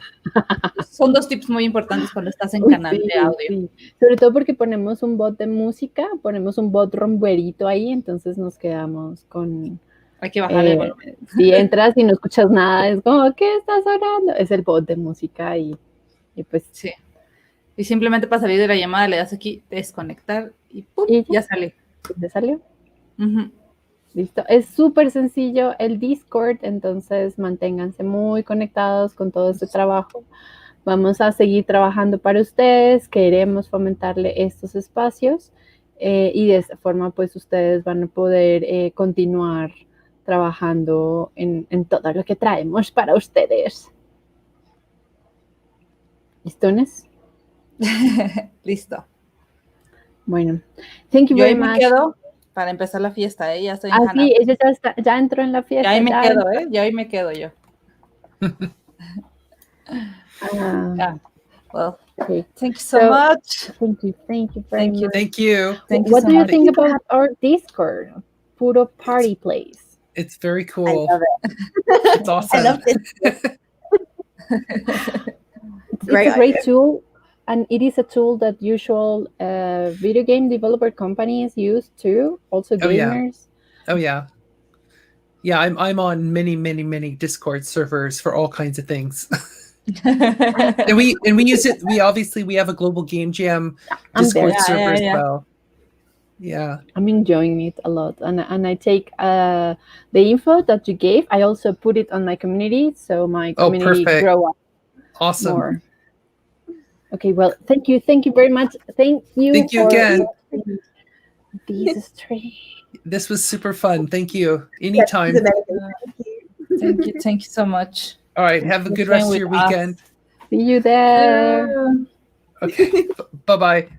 Son dos tips muy importantes cuando estás en canal de audio. Sí. Sobre todo porque ponemos un bot de música, ponemos un bot rumberito ahí, entonces nos quedamos con... Hay que bajarle el volumen. Si entras y no escuchas nada, es como, ¿qué está sonando? Es el bot de música y pues... Sí. Y simplemente para salir de la llamada le das aquí, desconectar y ¡pum! Ya sale. ¿Ya salió? Listo. Es súper sencillo el Discord, entonces manténganse muy conectados con todo este trabajo. Vamos a seguir trabajando para ustedes, queremos fomentarle estos espacios y de esta forma pues ustedes van a poder continuar trabajando en todo lo que traemos para ustedes. ¿Listones? Listo. Bueno, thank you very much. Yo ahí me quedo para empezar la fiesta, ya estoy en Hannah. Sí, ella ya entró en la fiesta. Ya ahí me quedo, ya ahí me quedo yo. Well, okay. Thank you so much. Thank you very much. Thank you. What do you think about our Discord? puro party place. It's very I cool. love it. It's awesome. I love this. It's Great a great idea. tool, and it is a tool that usual video game developer companies use too, also Oh, yeah. gamers. Oh yeah. Yeah, I'm on many Discord servers for all kinds of things. And we use it. We have a global game jam I'm there. Discord server as Yeah. well. Yeah. I'm enjoying it a lot, and I take the info that you gave. I also put it on my community, so my Oh, community perfect. grow up Awesome. more. Okay, well, thank you very much. Thank you again. This stream. This was super fun. Thank you. Yes, Anytime. it's amazing. Thank you so much. All right. Have a for good sharing rest of with your us. weekend. See you there. Okay. Bye-bye.